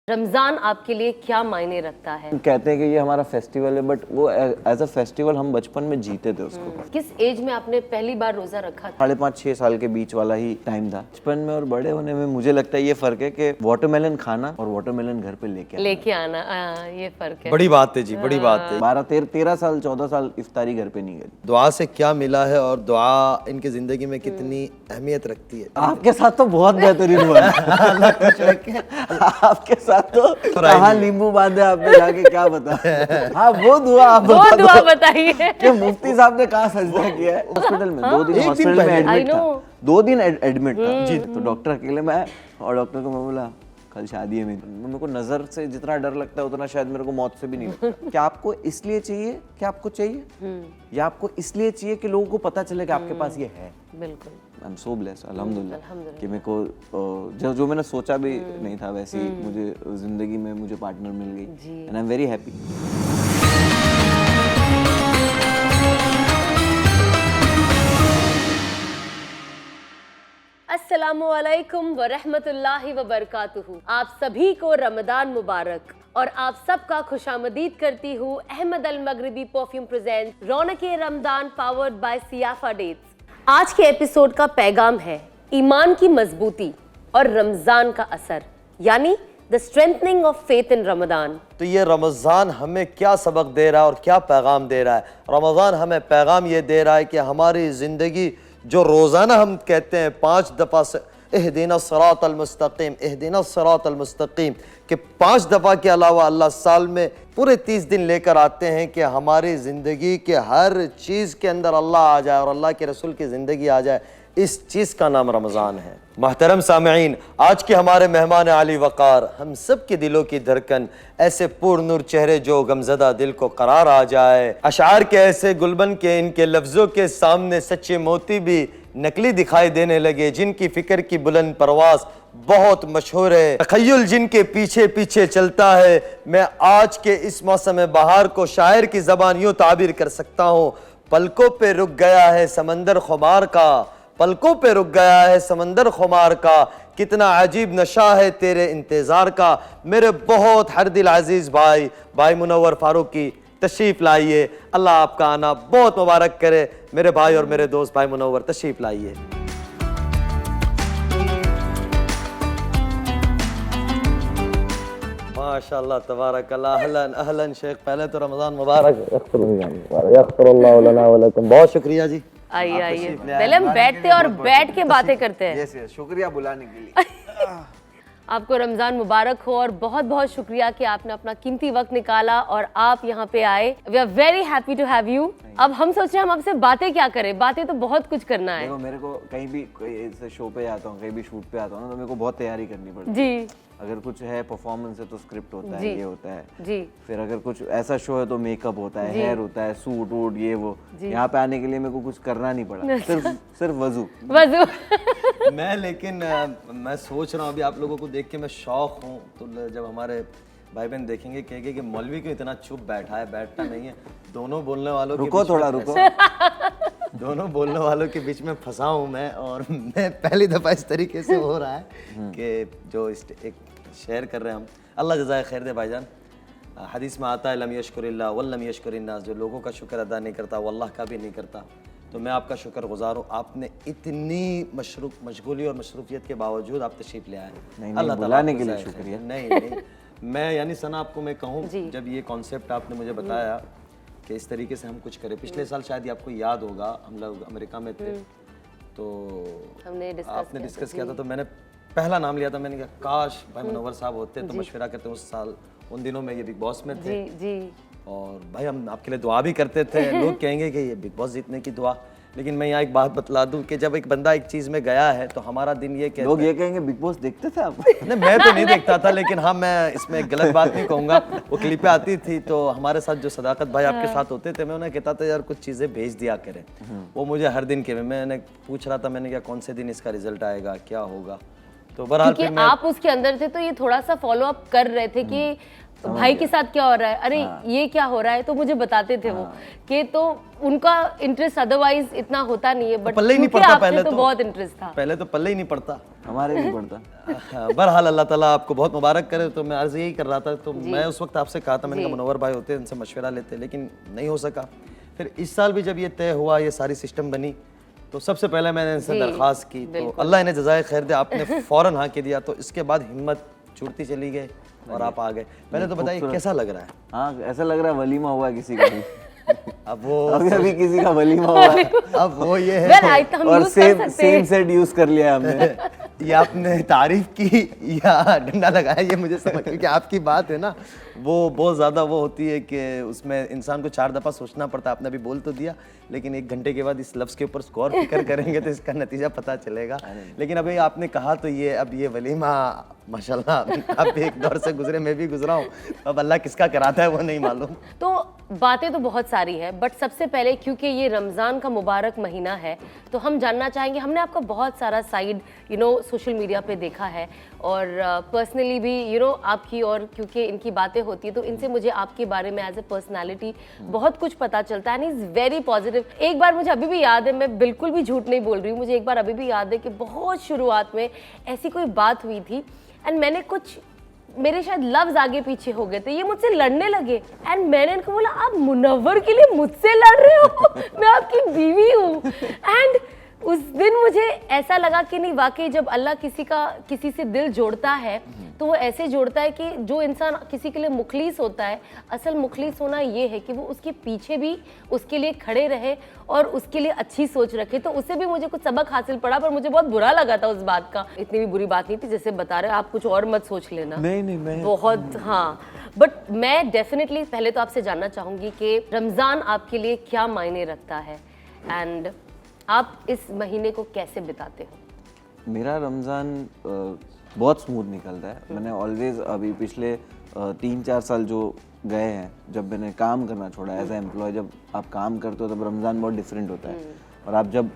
रमजान आपके लिए क्या मायने रखता है? कहते हैं कि ये हमारा फेस्टिवल है, बट वो एज अ फेस्टिवल हम बचपन में जीते थे उसको। किस एज में आपने पहली बार रोजा रखा था? 5.5-6 साल के बीच वाला ही टाइम था। बचपन में और बड़े होने में मुझे लगता है ये फर्क है कि वाटरमेलन खाना और वाटरमेलन घर पे लेके आना, ये फर्क है। बड़ी बात है जी, बड़ी बात है। 12-13 साल 14 साल इफ्तारी घर पे नहीं गई। दुआ से क्या मिला है और दुआ इनकी जिंदगी में कितनी अहमियत रखती है। आपके साथ तो बहुत बेहतरीन हुआ है। आपके साथ तो कहाँ नींबू बांधे आपने जाके क्या बता। हाँ वो दुआ बताइए कि मुफ्ती साहब ने कहाँ सजदा किया है। हॉस्पिटल में 2 दिन हॉस्पिटल में एडमिट था। 2 दिन एडमिट था जी। तो डॉक्टर अकेले में आया और डॉक्टर को मैं बोला कल शादी है मेरे को नजर से जितना डर लगता है उतना शायद मेरे को मौत से भी नहीं लगता। क्या आपको इसलिए चाहिए कि आपको चाहिए या आपको इसलिए चाहिए कि लोगों को पता चले कि आपके पास ये है? बिल्कुल। आई एम सो ब्लेस्ड अल्हम्दुलिल्लाह कि मेरे को जो मैंने सोचा भी नहीं था वैसे ही मुझे जिंदगी में मुझे पार्टनर मिल गई and I am very happy. अस्सलामुअलैकुम वरहमतुल्लाहि वबरकातुहू। आप सभी को रमदान मुबारक और आप सबका खुशामदीद करती हूँ। Ahmed Al Maghribi perfume present रौनके Ramadan powered by Siafa dates. आज के एपिसोड का पैगाम है ईमान की मजबूती और रमजान का असर, यानी the strengthening of faith in Ramadan. तो ये रमज़ान हमें क्या सबक दे रहा है और क्या पैगाम दे रहा है? रमज़ान हमें पैगाम ये दे रहा है कि हमारी ज़िंदगी जो रोज़ाना हम कहते हैं 5 दफ़ा से इहदिना सिरातल मुस्तकीम, इहदिना सिरातल मुस्तकीम, कि 5 दफ़ा के अलावा अल्लाह साल में पूरे 30 दिन लेकर आते हैं कि हमारी ज़िंदगी के हर चीज़ के अंदर अल्लाह आ जाए और अल्लाह के रसूल की ज़िंदगी आ जाए। इस चीज़ का नाम रमज़ान है। मोहतरम सामईन, आज के हमारे मेहमान आली वक़ार, हम सब के दिलों की धड़कन, ऐसे पुरनूर चेहरे जो गमज़दा दिल को करार आ जाए, अशार के ऐसे गुलबन के इनके लफ्ज़ों के सामने सच्चे मोती भी नकली दिखाई देने लगे, जिनकी फ़िक्र की बुलंद परवाज़ बहुत मशहूर है, तखय्युल जिनके पीछे पीछे चलता है। मैं आज के इस मौसम बहार को शायर की ज़बान यूँ ताबीर कर सकता हूँ, पलकों पे रुक गया है समंदर खुमार का, पलकों पे रुक गया है समंदर खुमार का, कितना अजीब नशा है तेरे इंतज़ार का। मेरे बहुत हर दिल अजीज़ भाई मुनव्वर फारूकी तशरीफ़ लाइए। अल्लाह आपका आना बहुत मुबारक करे। मेरे भाई और मेरे दोस्त भाई मुनव्वर तशरीफ़ लाइए। माशाअल्लाह तबारकल्लाह। अहलन अहलन शेख, पहले तो रमज़ान मुबारक। बहुत शुक्रिया जी। आइए पहले हम बैठते और बैठ के बातें करते हैं। यस, शुक्रिया बुलाने के लिए। आपको रमजान मुबारक हो और बहुत बहुत शुक्रिया कि आपने अपना कीमती वक्त निकाला और आप यहाँ पे आए। We are very happy to have you. अब हम सोच रहे हैं हम आपसे बातें क्या करें, बातें तो बहुत कुछ करना है। देखो, मेरे को कहीं भी ऐसे शो पे आता हूँ, कहीं भी शूट पे आता हूँ ना, तो मेरे को बहुत तैयारी करनी पड़ती है जी। अगर कुछ है परफॉर्मेंस है तो स्क्रिप्ट होता है, ये होता है जी। फिर अगर कुछ ऐसा शो है तो मेकअप होता है, हेयर होता है, सूट वूट ये वो। यहाँ पे आने के लिए मेरे को कुछ करना नहीं पड़ा, सिर्फ वजू। लेकिन मैं सोच रहा हूँ अभी आप लोगों को देख के मैं शौक हूँ, तो जब हमारे भाई बहन देखेंगे कहेंगे कि मौलवी क्यों इतना चुप बैठा है, बैठता नहीं है। दोनों बोलने वालों रुको थोड़ा रुको। दोनों बोलने वालों के बीच में फंसा हूँ मैं, और मैं पहली दफ़ा इस तरीके से हो रहा है कि जो एक शेयर कर रहे हैं हम। अल्लाह जज़ाए खैर दे भाईजान। हदीस में आता है लम यशकुरिल्लाह वल्लम यशकुरिन्नास, जो लोगों का शुक्र अदा नहीं करता वो अल्लाह का भी नहीं करता। तो मैं आपका शुक्रगुजार हूँ, आपने इतनी मशगूली और मशरूफियत के बावजूद आप तशरीफ़ ले आए। अल्लाह बुलाने के लिए शुक्रिया। नहीं मैं यानी सना आपको मैं कहूँ, जब ये कॉन्सेप्ट आपने मुझे बताया कि इस तरीके से हम कुछ करें, पिछले साल शायद आपको याद होगा हम लोग अमेरिका में थे, तो आपने डिस्कस किया था, तो मैंने पहला नाम लिया था। मैंने कहा काश भाई मुनव्वर साहब होते तो मशवरा करते। उस साल उन दिनों में ये बिग बॉस में थे जी। और भाई हम आपके लिए दुआ भी करते थे। लोग कहेंगे कि ये बिग बॉस जीतने की दुआ, लेकिन मैं यहाँ एक बात बतला दूं कि जब एक बंदा एक चीज़ में गया है तो हमारा दिन ये कहते लोग ये कहेंगे बिग बॉस देखते थे आप? नहीं, मैं तो नहीं देखता था, लेकिन हाँ मैं इसमें गलत बात नहीं कहूँगा। वो क्लिपें आती थी तो हमारे साथ जो सदाकत भाई आपके साथ होते थे, मैं उन्हें कहता था यार कुछ चीज़ें भेज दिया करें। वो मुझे हर दिन के मैंने पूछ रहा था, मैंने कहा कौन से दिन इसका रिजल्ट आएगा, क्या होगा। तो बहरहाल क्योंकि आप उसके अंदर थे तो ये थोड़ा सा फॉलो अप कर रहे थे कि तो भाई के साथ क्या हो रहा है, अरे ये क्या हो रहा है, तो मुझे बताते थे वो कि तो उनका इंटरेस्ट अदरवाइज इतना होता नहीं है, बट पल्ले ही नहीं पड़ता पहले तो बहुत इंटरेस्ट था। पहले तो पल्ले ही नहीं पड़ता, हमारे नहीं पड़ता। बहरहाल अल्लाह ताला आपको बहुत मुबारक करे। तो मैं अर्ज यही कर रहा था, तो मैं उस वक्त आपसे कहा था, मैंने कहा मुनव्वर भाई होते उनसे मशवरा लेते, लेकिन नहीं हो सका। फिर इस साल भी जब ये तय हुआ, ये सारी सिस्टम बनी, तो सबसे पहले मैंने इनसे दरख्वास्त की, तो अल्लाह इन्हें जज़ाए खैर दे, आपने फौरन हाँ के दिया। तो इसके बाद हिम्मत छूटती चली गई और आप आ गए। पहले तो बताइए कैसा लग रहा है? हाँ, ऐसा लग रहा है वलीमा हुआ किसी का भी। अब वो अभी किसी का वलीमा हुआ है। अब वो ये है और सेम सेट यूज कर लिया हमने। ये आपने तारीफ की या डंडा लगाया, ये मुझे समझ, क्योंकि आपकी बात है ना वो बहुत ज़्यादा वो होती है कि उसमें इंसान को 4 दफ़ा सोचना पड़ता है। आपने अभी बोल तो दिया, लेकिन 1 घंटे के बाद इस लफ्ज़ के ऊपर गौर फिक्र करेंगे तो इसका नतीजा पता चलेगा। लेकिन अभी आपने कहा तो ये अब ये वलीमा माशाल्लाह आप एक दौर से गुजरे, मैं भी गुजरा हूँ, अब अल्लाह किसका कराता है वो नहीं मालूम। तो बातें तो बहुत सारी है, बट सबसे पहले क्योंकि ये रमज़ान का मुबारक महीना है, तो हम जानना चाहेंगे, हमने आपका बहुत सारा साइड सोशल मीडिया पे देखा है, और पर्सनली भी आपकी, और क्योंकि इनकी बातें होती है तो इनसे मुझे आपके बारे में एज ए पर्सनालिटी बहुत कुछ पता चलता है, एंड इज़ वेरी पॉजिटिव। एक बार मुझे अभी भी याद है, मैं बिल्कुल भी झूठ नहीं बोल रही हूँ, मुझे एक बार अभी भी याद है कि बहुत शुरुआत में ऐसी कोई बात हुई थी, एंड मैंने कुछ, मेरे शायद लफ्ज आगे पीछे हो गए थे, ये मुझसे लड़ने लगे, एंड मैंने इनको बोला आप मुनव्वर के लिए मुझसे लड़ रहे हो, मैं आपकी बीवी हूँ। एंड उस दिन मुझे ऐसा लगा कि नहीं, वाकई जब अल्लाह किसी से दिल जोड़ता है तो वो ऐसे जोड़ता है कि जो इंसान किसी के लिए मुखलिस होता है, असल मुखलिस होना ये है कि वो उसके पीछे भी उसके लिए खड़े रहे और उसके लिए अच्छी सोच रखे। तो उससे भी मुझे कुछ सबक हासिल पड़ा, पर मुझे बहुत बुरा लगा था उस बात का। इतनी भी बुरी बात नहीं थी जैसे बता रहे, आप कुछ और मत सोच लेना। नहीं मैं बहुत, हाँ, बट मैं डेफिनेटली पहले तो आपसे जानना चाहूँगी कि रमज़ान आपके लिए क्या मायने रखता है, एंड आप इस महीने को कैसे बिताते हो? मेरा रमज़ान बहुत स्मूथ निकलता है। मैंने ऑलवेज अभी पिछले 3-4 साल जो गए हैं, जब मैंने काम करना छोड़ा एज ए एम्प्लॉय, जब आप काम करते हो तब रमज़ान बहुत डिफरेंट होता है, और आप जब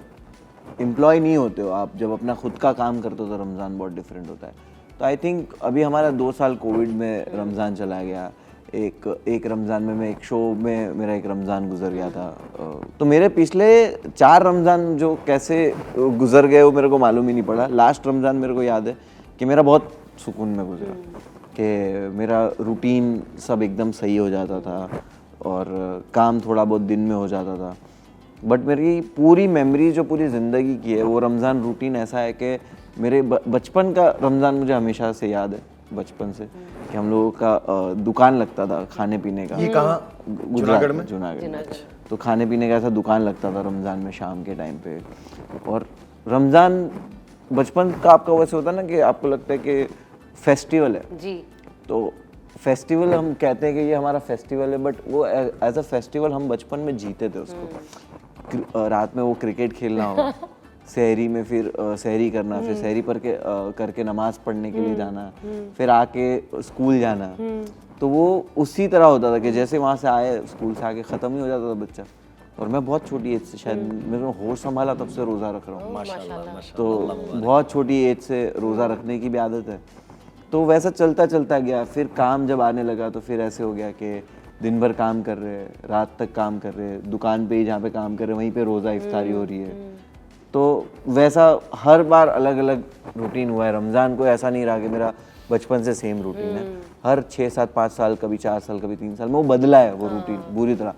एम्प्लॉय नहीं होते हो, आप जब अपना खुद का काम करते हो तो रमज़ान बहुत डिफरेंट होता है। तो आई थिंक अभी हमारा 2 साल कोविड में रमज़ान चला गया, एक रमज़ान में मैं एक शो में मेरा एक रमज़ान गुजर गया था। तो मेरे पिछले 4 रमज़ान जो कैसे गुजर गए वो मेरे को मालूम ही नहीं पड़ा। लास्ट रमज़ान मेरे को याद है कि मेरा बहुत सुकून में गुजरा, कि मेरा रूटीन सब एकदम सही हो जाता था और काम थोड़ा बहुत दिन में हो जाता था। बट मेरी पूरी मेमोरी जो पूरी ज़िंदगी की है, वो रमज़ान रूटीन ऐसा है कि मेरे बचपन का रमज़ान मुझे हमेशा से याद है, बचपन से, कि हम लोगों का दुकान लगता था खाने पीने का। ये कहाँ? जूनागढ़ में। तो खाने पीने का ऐसा दुकान लगता था रमज़ान में शाम के टाइम पे। और रमज़ान बचपन का आपका वैसे होता है ना कि आपको लगता है कि फेस्टिवल है जी, तो फेस्टिवल हम कहते हैं कि ये हमारा फेस्टिवल है, बट वो एज अ फेस्टिवल हम बचपन में जीते थे उसको। रात में वो क्रिकेट खेलना हो, सहरी में फिर सहरी करना, फिर सहरी पर के करके नमाज पढ़ने के लिए जाना, फिर आके स्कूल जाना। तो वो उसी तरह होता था कि जैसे वहाँ से आए, स्कूल से आके ख़त्म ही हो जाता था बच्चा। और मैं बहुत छोटी एज से, शायद मेरे को होश संभाला तब से रोज़ा रख रहा हूँ, माशाल्लाह। तो बहुत छोटी एज से रोज़ा रखने की भी आदत है। तो वैसा चलता चलता गया। फिर काम जब आने लगा तो फिर ऐसे हो गया कि दिन भर काम कर रहे, रात तक काम कर रहे, दुकान पे ही जहाँ पे काम कर रहे वहीं पे रोज़ा इफ्तारी हो रही है। तो वैसा हर बार अलग अलग रूटीन हुआ है। रमज़ान को ऐसा नहीं रहा कि मेरा बचपन से सेम रूटीन है। हर 6-7-5 साल, कभी 4 साल, कभी 3 साल में वो बदला है वो रूटीन बुरी तरह।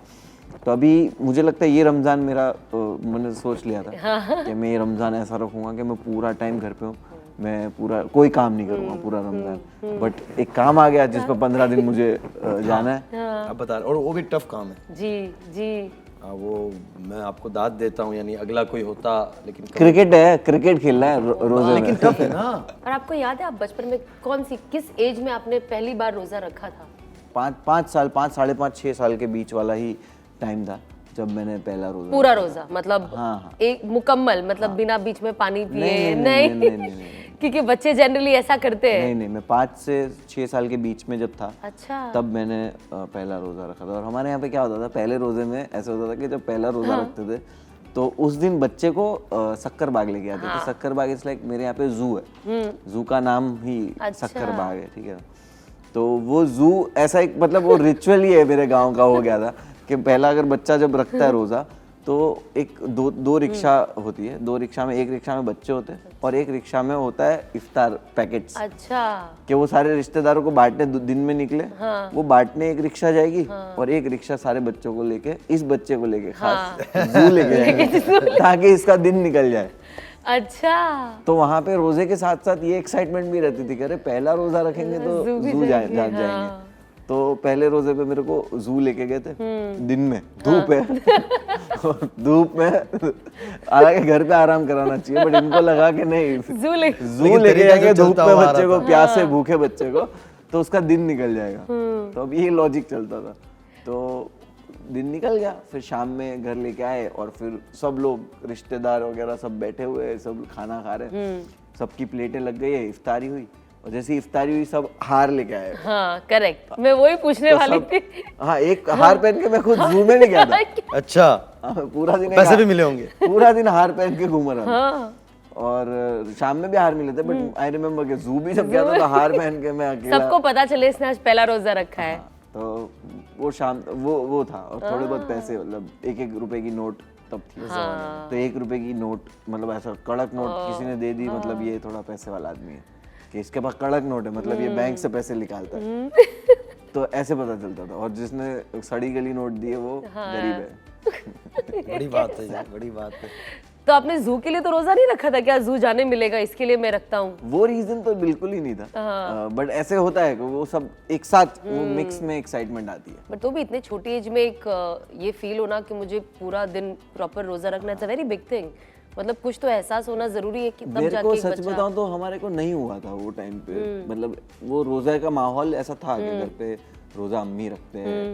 तो अभी मुझे लगता है ये रमज़ान मेरा, मैंने सोच लिया था कि मैं ये रमज़ान ऐसा रखूँगा कि मैं पूरा टाइम घर पे हूँ, मैं पूरा कोई काम नहीं करूँगा पूरा रमज़ान। बट एक काम आ गया जिस पर 15 दिन मुझे जाना है। अब बता रहे, और वो भी टफ काम है जी जी। वो मैं आपको दाद देता हूँ, यानी अगला कोई होता, लेकिन क्रिकेट है, क्रिकेट खेलना है रोज़े, लेकिन टफ है ना। और आपको याद है आप बचपन में किस एज में आपने पहली बार रोज़ा रखा था? 5 साल, 5-5.5-6 साल के बीच वाला ही टाइम था जब मैंने पहला रोज़ा, पूरा रोज़ा, मतलब हाँ। एक मुकम्मल, मतलब बिना बीच में पानी पिए? नहीं। क्योंकि बच्चे जनरली ऐसा करते हैं। नहीं, मैं 5 से 6 साल के बीच में जब था, अच्छा, तब मैंने पहला रोज़ा रखा था। और हमारे यहाँ पे क्या होता था, पहले रोज़े में ऐसा होता था कि जब पहला रोज़ा रखते थे तो उस दिन बच्चे को शक्कर बाग लेके आते थे। शक्कर बाग इस लाइक, मेरे यहाँ पे जू है, जू का नाम ही शक्कर बाग है, ठीक है। तो वो जू ऐसा एक मतलब वो रिचुअल ही है मेरे गांव का हो गया था कि पहला अगर बच्चा जब रखता है रोजा तो एक दो रिक्शा होती है, दो रिक्शा में, एक रिक्शा में बच्चे होते हैं और एक रिक्शा में होता है इफ्तार पैकेट्स। अच्छा, कि वो सारे रिश्तेदारों को बांटने दिन में निकले, वो बांटने एक रिक्शा जाएगी और एक रिक्शा सारे बच्चों को लेके, इस बच्चे को लेके खास जू लेके जाएंगे ताकि इसका दिन निकल जाए। अच्छा, तो वहाँ पे रोजे के साथ साथ ये एक्साइटमेंट भी रहती थी कि अरे पहला रोजा रखेंगे तो जू जाएंगे। तो पहले रोजे पे मेरे को जू लेके गए थे दिन में, धूप है और धूप में हालांकि घर पे आराम कराना चाहिए बट इनको लगा कि नहीं जू लेके जाएंगे धूप में बच्चे को, प्यासे भूखे बच्चे को, तो उसका दिन निकल जाएगा। तो अब ये लॉजिक चलता था। तो दिन निकल गया, फिर शाम में घर लेके आए और फिर सब लोग रिश्तेदार वगैरह सब बैठे हुए, सब खाना खा रहे, सबकी प्लेटें लग गई है, इफ्तारी हुई और जैसे इफ्तारी हुई सब हार लेके आए। हाँ करेक्ट, मैं वही पूछने तो वाली थी। हाँ, एक हार पहन के मैं खुद जू में नहीं गया था। अच्छा, पूरा दिन पैसे भी मिले होंगे। पूरा दिन हार पहन के घूम रहा था। और शाम में भी हार मिले थे बट आई रिमेम्बर कि जू भी जब गया था तो हार पहन के मैं अकेला। सबको पता चले इसने आज पहला रोजा रखा है। तो वो शाम वो था और थोड़े बहुत पैसे, मतलब 1-1 रुपए की नोट तब थी। तो 1 रुपए की नोट, मतलब ऐसा कड़क नोट किसी ने दे दी, मतलब ये थोड़ा पैसे वाला आदमी है कि इसके पास कड़क नोट है, मतलब ये बैंक से पैसे निकालता है। तो ऐसे पता चलता था। और जिसने सड़ी गली नोट दी है वो गरीब है। बड़ी बात है, बड़ी बात है। तो आपने जू के लिए तो रोजा नहीं रखा था क्या? जू जाने मिलेगा इसके लिए मैं रखता हूँ। वो रीजन तो बिल्कुल ही नहीं था, बट ऐसे होता है कि वो सब एक साथ वो मिक्स में एक्साइटमेंट आती है। बट तो भी इतने छोटी एज में एक ये फील होना कि मुझे पूरा दिन प्रॉपर रोजा रखना, it's a very big thing. मतलब कुछ तो एहसास होना जरूरी है कि तब जाके मेरे को सच बताऊं तो हमारे को नहीं हुआ था वो टाइम पे। मतलब वो रोजा का माहौल ऐसा था कि घर पे रोजा अम्मी रखते हैं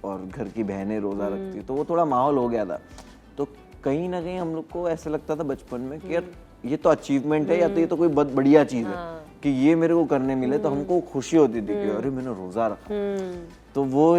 और घर की बहनें रोजा रखती है, तो वो थोड़ा माहौल हो गया था। तो कहीं ना कहीं हम लोग को ऐसा लगता था बचपन में कि यार ये तो अचीवमेंट है या तो ये तो कोई बहुत बढ़िया चीज है कि ये मेरे को करने मिले। तो हमको खुशी होती थी कि अरे मैंने रोजा रखा। तो वो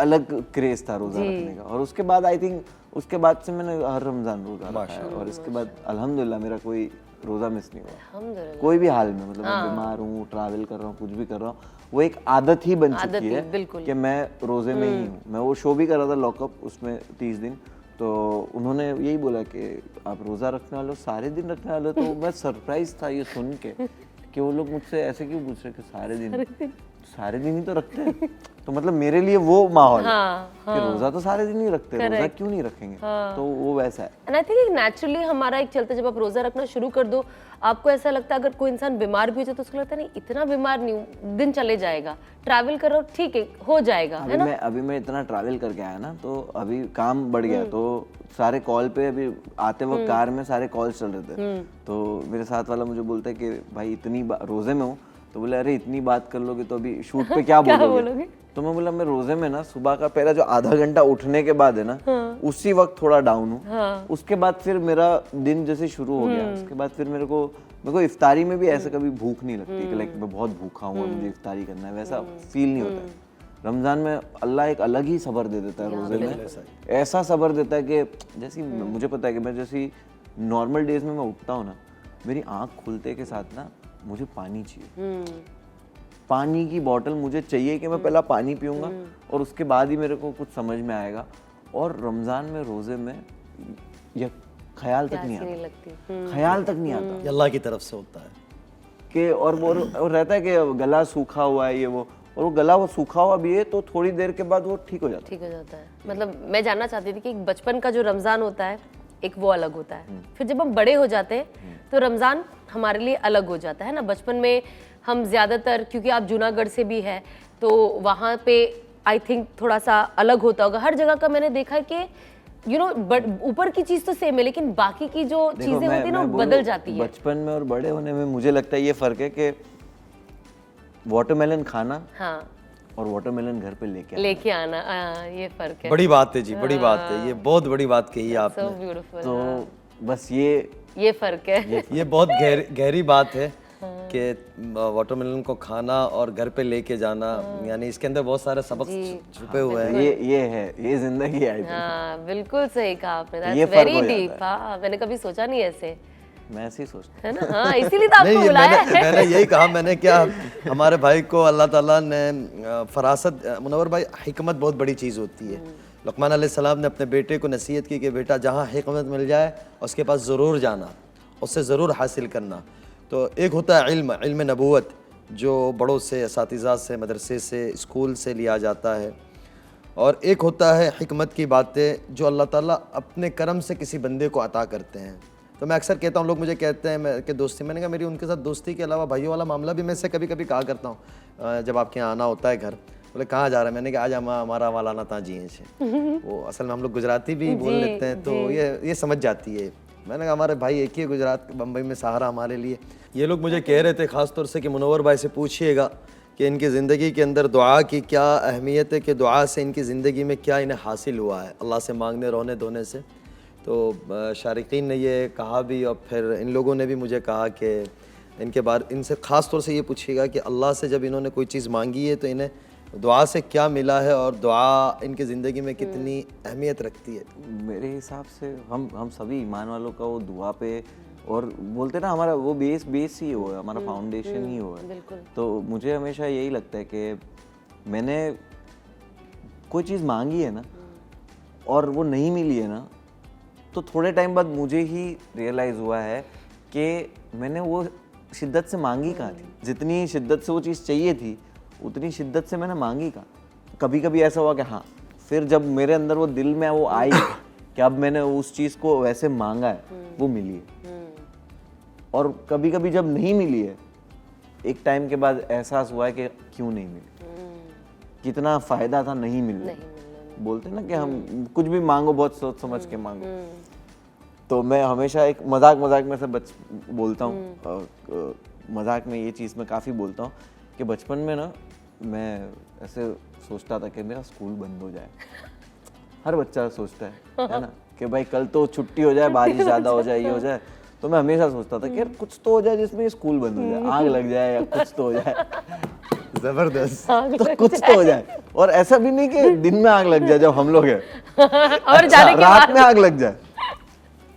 अलग क्रेज था रोजा रखने का। और उसके बाद आई थिंक उसके बाद से मैंने हर रमजान रोजा रखा है और इसके बाद अल्हम्दुलिल्लाह मेरा कोई रोजा मिस नहीं हुआ कोई भी हाल में। मतलब मैं बीमार हूँ, ट्रैवल कर रहा हूँ, कुछ भी कर रहा हूँ, वो एक आदत ही बन चुकी है कि मैं रोजे में ही हूँ। मैं वो शो भी कर रहा था लॉकअप, उसमें 30 दिन, तो उन्होंने यही बोला कि आप रोजा रखने वाले हो, सारे दिन रखने वाले हो। तो मैं सरप्राइज था ये सुन के कि वो लोग मुझसे ऐसे क्यों पूछ रहे कि सारे दिन ही तो रखते हैं। तो मतलब मेरे लिए वो माहौल कि रोजा तो सारे दिन ही रखते हैं, रोजा क्यों नहीं रखेंगे। तो वो वैसा है। एंड आई थिंक नेचुरली हमारा एक चलता, जब आप रोजा रखना शुरू कर दो आपको ऐसा लगता है अगर कोई इंसान बीमार भी हो जाए तो उसको लगता है नहीं इतना बीमार नहीं हूँ, दिन चले जाएगा, ट्रैवल करो ठीक है हो जाएगा, है ना। अभी मैं इतना ट्रैवल करके आया ना, तो अभी काम बढ़ गया, तो सारे कॉल पे अभी आते वक्त कार में सारे कॉल चल रहे थे। तो मेरे साथ वाला मुझे बोलता है कि भाई इतनी रोजे में हूँ, तो बोले अरे इतनी बात कर लोगे तो अभी शूट पे क्या बोलोगे? तो मैं बोला मैं रोजे में ना सुबह का पहला जो आधा घंटा उठने के बाद है ना, उसी वक्त थोड़ा डाउन हूँ। उसके बाद फिर मेरा दिन जैसे शुरू हो गया, उसके बाद फिर मेरे को इफ्तारी में भी ऐसे कभी भूख नहीं लगती कि लाइक मैं बहुत भूखा हूँ मुझे इफ्तारी करना है, वैसा फील नहीं होता है। रमजान में अल्लाह एक अलग ही सब्र दे देता है रोजे में, ऐसा सब्र देता है कि जैसे मुझे पता है कि मैं जैसे नॉर्मल डेज में मैं उठता हूँ ना, मेरी आँख खुलते के साथ ना मुझे पानी चाहिए, पानी की बोतल मुझे चाहिए कि मैं पहला पानी पीऊंगा और उसके बाद ही मेरे को कुछ समझ में आएगा। और रमजान में रोजे में ये ख्याल तक नहीं आता, ख्याल तक नहीं आता, ये अल्लाह की तरफ से होता है कि और वो रहता है कि गला सूखा हुआ है ये वो, और वो गला वो सूखा हुआ भी है तो थोड़ी देर के बाद वो ठीक हो जाता है। मतलब मैं जानना चाहती थी कि बचपन का जो रमजान होता है एक वो अलग होता है, फिर जब हम बड़े हो जाते हैं तो रमजान हमारे लिए अलग हो जाता है ना। बचपन में हम ज्यादातर, क्योंकि आप जूनागढ़ से भी है तो वहाँ पे आई थिंक थोड़ा सा अलग होता होगा। हर जगह का मैंने देखा है कि यू नो ऊपर की चीज तो सेम है लेकिन बाकी की जो चीजें होती है ना वो बदल जाती है। बचपन में और बड़े होने में मुझे लगता है ये फर्क है कि वाटरमेलन खाना और वाटरमेलन घर पे लेके आना, ये फर्क है। बड़ी बात है जी, बड़ी बात है, ये बहुत बड़ी बात कही आपने। So beautiful, तो बस ये फर्क है। ये बहुत गहरी बात है कि वाटरमेलन को खाना और घर पे लेके जाना, यानी इसके अंदर बहुत सारे सबक छुपे हुए हैं। ये जिंदगी है। हाँ बिल्कुल सही कहा आपने, दैट्स वेरी डीप। हाँ मैंने कभी सोचा नहीं ऐसे, मैं ऐसे ही सोचता है ना। हाँ इसीलिए तो आपको बुलाया है। मैंने यही कहा, मैंने क्या हमारे भाई को अल्लाह ताला ने फरासत, मुनव्वर भाई, हिकमत बहुत बड़ी चीज़ होती है। लुक़मान अलैहिस्सलाम ने अपने बेटे को नसीहत की कि बेटा जहाँ हिकमत मिल जाए उसके पास ज़रूर जाना, उससे ज़रूर हासिल करना। तो एक होता है इल्म नबूवत, जो बड़ों से, असातिज़ा से, मदरसे से, स्कूल से लिया जाता है, और एक होता है हिकमत की बातें जो अल्लाह ताला अपने करम से किसी बंदे को अता करते हैं। तो मैं अक्सर कहता हूँ, लोग मुझे कहते हैं कि दोस्ती, मैंने कहा मेरी उनके साथ दोस्ती के अलावा भाइयों वाला मामला भी मैं इससे कभी कभी कहा करता हूँ। जब आपके यहाँ आना होता है घर, बोले कहाँ जा रहा है, मैंने कहा आज हमारा वाला ना ता जिए छे। वो असल में हम लोग गुजराती भी बोल लेते हैं, तो ये समझ जाती है। मैंने कहा हमारे भाई एक ही है गुजरात, बम्बई में सहारा हमारे लिए। ये लोग मुझे कह रहे थे ख़ास तौर से कि मुनव्वर भाई से पूछिएगा कि इनकी ज़िंदगी के अंदर दुआ की क्या अहमियत है, कि दुआ से इनकी ज़िंदगी में क्या इन्हें हासिल हुआ है अल्लाह से मांगने रोने धोने से। तो शारिकीन ने ये कहा भी, और फिर इन लोगों ने भी मुझे कहा कि इनके बारे, इनसे ख़ास तौर से ये पूछिएगा कि अल्लाह से जब इन्होंने कोई चीज़ मांगी है तो इन्हें दुआ से क्या मिला है, और दुआ इनकी ज़िंदगी में कितनी अहमियत रखती है। मेरे हिसाब से हम सभी ईमान वालों का वो दुआ पे, और बोलते ना हमारा वो बेस ही हो है, हमारा फाउंडेशन ही हो है। तो मुझे हमेशा यही लगता है कि मैंने कोई चीज़ मांगी है ना और वो नहीं मिली है ना, तो थोड़े टाइम बाद मुझे ही रियलाइज़ हुआ है कि मैंने वो शिद्दत से मांगी कहाँ थी। जितनी शिद्दत से वो चीज़ चाहिए थी उतनी शिद्दत से मैंने मांगी कहाँ। कभी कभी ऐसा हुआ कि हाँ, फिर जब मेरे अंदर वो दिल में वो आई कि अब मैंने उस चीज़ को वैसे मांगा है, वो मिली है। और कभी कभी जब नहीं मिली है, एक टाइम के बाद एहसास हुआ है कि क्यों नहीं मिली, कितना फ़ायदा था नहीं मिलने। बोलते हैं ना कि हम कुछ भी मांगो बहुत सोच समझ के मांगो। तो मैं हमेशा एक मजाक में से बोलता हूँ, मजाक में ये चीज़ मैं काफ़ी बोलता हूँ कि बचपन में ना मैं ऐसे सोचता था कि मेरा स्कूल बंद हो जाए। हर बच्चा सोचता है ना, कि भाई कल तो छुट्टी हो जाए, बारिश ज़्यादा हो जाए, ये हो जाए। तो मैं हमेशा सोचता था कि यार कुछ तो हो जाए जिसमें स्कूल बंद हो जाए, आग लग जाए या कुछ तो हो जाए। जबरदस्त। तो कुछ तो हो जाए, और ऐसा भी नहीं कि दिन में आग लग जाए जब हम लोग हैं और जाने के रात में आग लग जाए।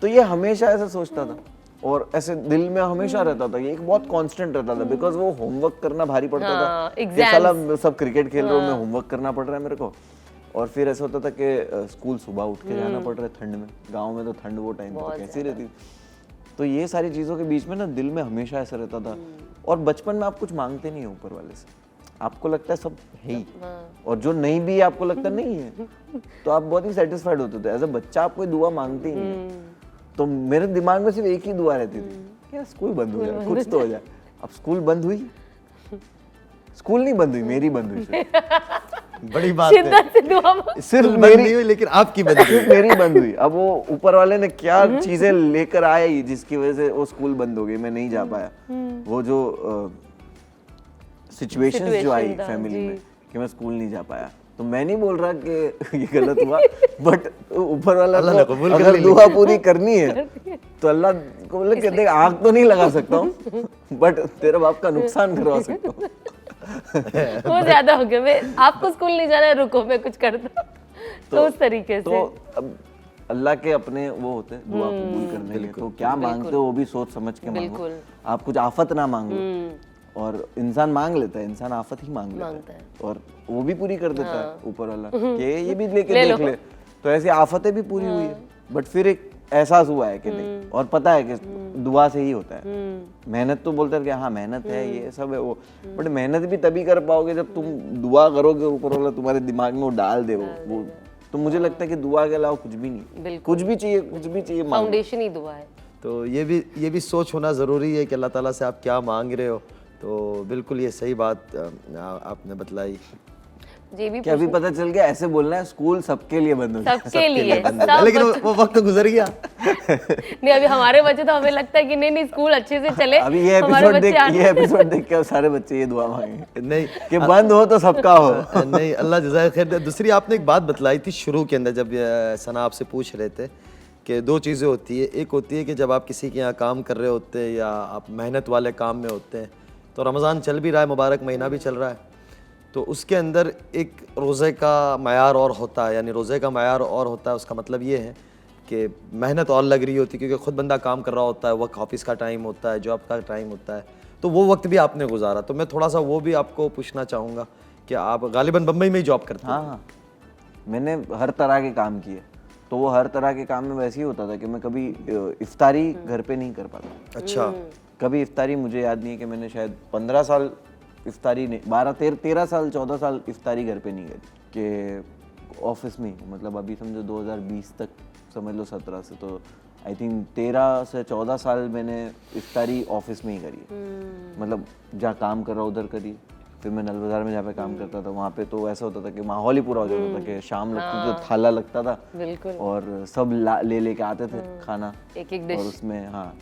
तो ये हमेशा ऐसा सोचता था, और ऐसे दिल में हमेशा रहता था, ये एक बहुत कांस्टेंट रहता था। बिकॉज वो होमवर्क करना भारी पड़ता था कि साला सब क्रिकेट खेल रहे हो, मैं होमवर्क करना पड़ रहा है मेरे को। और फिर ऐसा होता था कि स्कूल सुबह उठ के जाना पड़ रहा है ठंड में, गाँव में तो ठंड वो टाइम तो कैसी रहती थी। तो ये सारी चीज़ों के बीच में ना दिल में हमेशा ऐसा रहता था। और बचपन में आप कुछ मांगते नहीं हो ऊपर वाले से, आपको लगता है सब है ही, और जो नहीं भी आपको लगता नहीं है, तो आप बहुत ही सेटिस्फाइड होते थे। एज अ बच्चा आप कोई दुआ मांगते ही नहीं। तो मेरे दिमाग में सिर्फ एक ही दुआ रहती थी, क्या स्कूल बंद हो जाए, कुछ तो हो जाए। अब स्कूल बंद हुई, स्कूल नहीं बंद हुई, मेरी बंद हुई। बड़ी बात है, सिर्फ मेरी नहीं हुई लेकिन आपकी बंद हुई, मेरी बंद हुई। अब वो ऊपर वाले ने क्या चीजें लेकर आए जिसकी वजह से वो स्कूल बंद हो गई, मैं नहीं जा पाया। वो जो सिचुएशंस जो आई फैमिली में कि मैं स्कूल नहीं जा पाया, तो मैं नहीं बोल रहा कि ये गलत हुआ, बट ऊपर वाला अगर दुआ पूरी करनी है तो अल्लाह को बोले कि देख आग तो नहीं लगा सकता हूँ, बट तेरे बाप का नुकसान करवा सकता हूँ। वो ज्यादा हो गया, मैं आपको स्कूल नहीं जाना है, रुको मैं कुछ करता हूँ। तो उस तरीके से अब अल्लाह के अपने वो होते हैं दुआ कबूल करने के, तो क्या मांगते हो वो भी सोच समझ के मांगो। आप कुछ आफत ना मांगो, और इंसान मांग लेता है, इंसान आफत ही मांग लेता है, और वो भी पूरी कर देता है ऊपर वाला कि ये भी लेके देख ले। तो ऐसी आफतें भी पूरी हुई है, बट फिर एक एहसास हुआ है कि नहीं, और पता है कि दुआ से ही होता है। मेहनत तो बोलते हैं कि हाँ मेहनत है, ये सब है वो, बट मेहनत भी तभी कर पाओगे जब तुम दुआ करोगे, ऊपर वाला तुम्हारे दिमाग में वो डाल दे वो। तो मुझे लगता है कि दुआ के अलावा कुछ भी नहीं, कुछ भी चाहिए, फाउंडेशन ही दुआ है। तो ये भी सोच होना ज़रूरी है कि अल्लाह ताला से आप क्या मांग रहे हो। तो बिल्कुल ये सही बात आपने बतलाई। क्या अभी पता चल गया ऐसे बोलना है स्कूल सबके लिए बंद हो गया, सबके लिए, लेकिन वो वक्त गुजर गया। नहीं अभी हमारे बच्चे तो हमें लगता है कि नहीं स्कूल अच्छे से चले। अभी ये एपिसोड देख के सारे बच्चे ये दुआ मांगे नहीं कि बंद हो तो सबका हो। नहीं, अल्लाह जज़ाए खैर दे। दूसरी आपने एक बात बतलाई थी शुरू के अंदर, जब सना आपसे पूछ रहे थे कि दो चीज़ें होती है। एक होती है कि जब आप किसी के यहाँ काम कर रहे होते हैं या आप मेहनत वाले काम में होते हैं, तो रमज़ान चल भी रहा है, मुबारक महीना भी चल रहा है, तो उसके अंदर एक रोज़े का मयार और होता है, यानी रोज़े का मयार और होता है। उसका मतलब ये है कि मेहनत और लग रही होती है, क्योंकि ख़ुद बंदा काम कर रहा होता है, वक्त ऑफिस का टाइम होता है, जॉब का टाइम होता है, तो वो वक्त भी आपने गुजारा, तो मैं थोड़ा सा वो भी आपको पूछना चाहूँगा कि आप गालिबन बम्बई में ही जॉब करते हैं। हाँ, मैंने हर तरह के काम किए, तो वो हर तरह के काम में वैसे ही होता था कि मैं कभी इफ्तारी घर पे नहीं कर पाता। अच्छा। कभी इफ्तारी मुझे याद नहीं है कि मैंने शायद 15 साल इफ्तारी नहीं, 13 साल 14 साल इफ्तारी घर पे नहीं करी, कि ऑफिस में ही, मतलब अभी समझो 2020 तक समझ लो 17 से, तो आई थिंक 13 से 14 साल मैंने इफ्तारी ऑफिस में ही करी है। मतलब जहाँ काम कर रहा उधर करी, फिर मैं नल बाजार में जहाँ पे काम करता था वहाँ पे तो ऐसा होता था कि माहौल ही पूरा हो जाता था कि शाम लगती तो थाला लगता था बिल्कुल। और सब ले लेके आते थे खाना, एक एक डिश, और उसमें हाँ,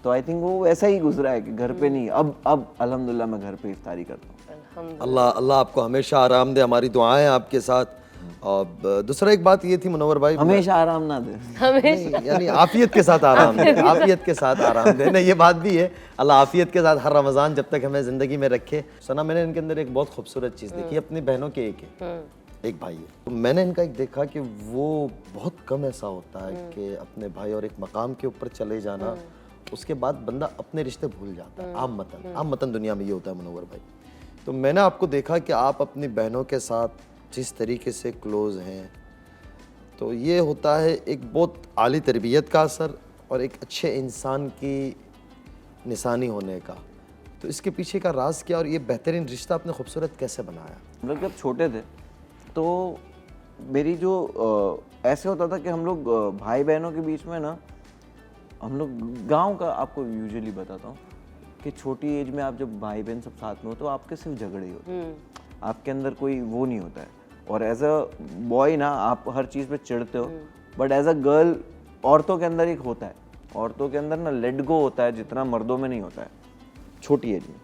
तो आई थिंक वो ऐसा ही गुजरा है कि घर पे नहीं। अब अल्हम्दुलिल्लाह मैं घर पे इफ्तारी करता हूँ। अल्लाह अल्लाह आपको हमेशा आराम दे, हमारी दुआएं आपके साथ। और दूसरा एक बात ये थी मुनव्वर भाई, हमेशा आराम ना दे, नहीं, यानी आफियत के साथ आराम दे, आफियत के साथ आराम दे। नहीं, ये बात भी है, अल्लाह आफियत के साथ हर रमज़ान जब तक हमें ज़िंदगी में रखे। सना, मैंने इनके अंदर एक बहुत खूबसूरत चीज़ देखी, अपनी बहनों के एक भाई है, तो मैंने इनका एक देखा कि वो बहुत कम ऐसा होता है कि अपने भाई और एक मकाम के ऊपर चले जाना, उसके बाद बंदा अपने रिश्ते भूल जाता है। आम मतन दुनिया में ये होता है मुनव्वर भाई। तो मैंने आपको देखा कि आप अपनी बहनों के साथ जिस तरीके से क्लोज़ हैं, तो ये होता है एक बहुत आली तरबियत का असर और एक अच्छे इंसान की निशानी होने का। तो इसके पीछे का राज क्या, और ये बेहतरीन रिश्ता आपने खूबसूरत कैसे बनाया? हम लोग जब छोटे थे तो मेरी जो ऐसे होता था कि हम लोग भाई बहनों के बीच में ना, हम लोग गांव का आपको यूजुअली बताता हूँ कि छोटी एज में आप जब भाई बहन सब साथ में हो तो आपके सिर्फ झगड़े ही होते हैं, आपके अंदर कोई वो नहीं होता है। और एज अ बॉय ना आप हर चीज़ पे चिढ़ते हो, बट एज अ गर्ल औरतों के अंदर एक होता है, औरतों के अंदर ना लेट गो होता है जितना मर्दों में नहीं होता है छोटी एज में।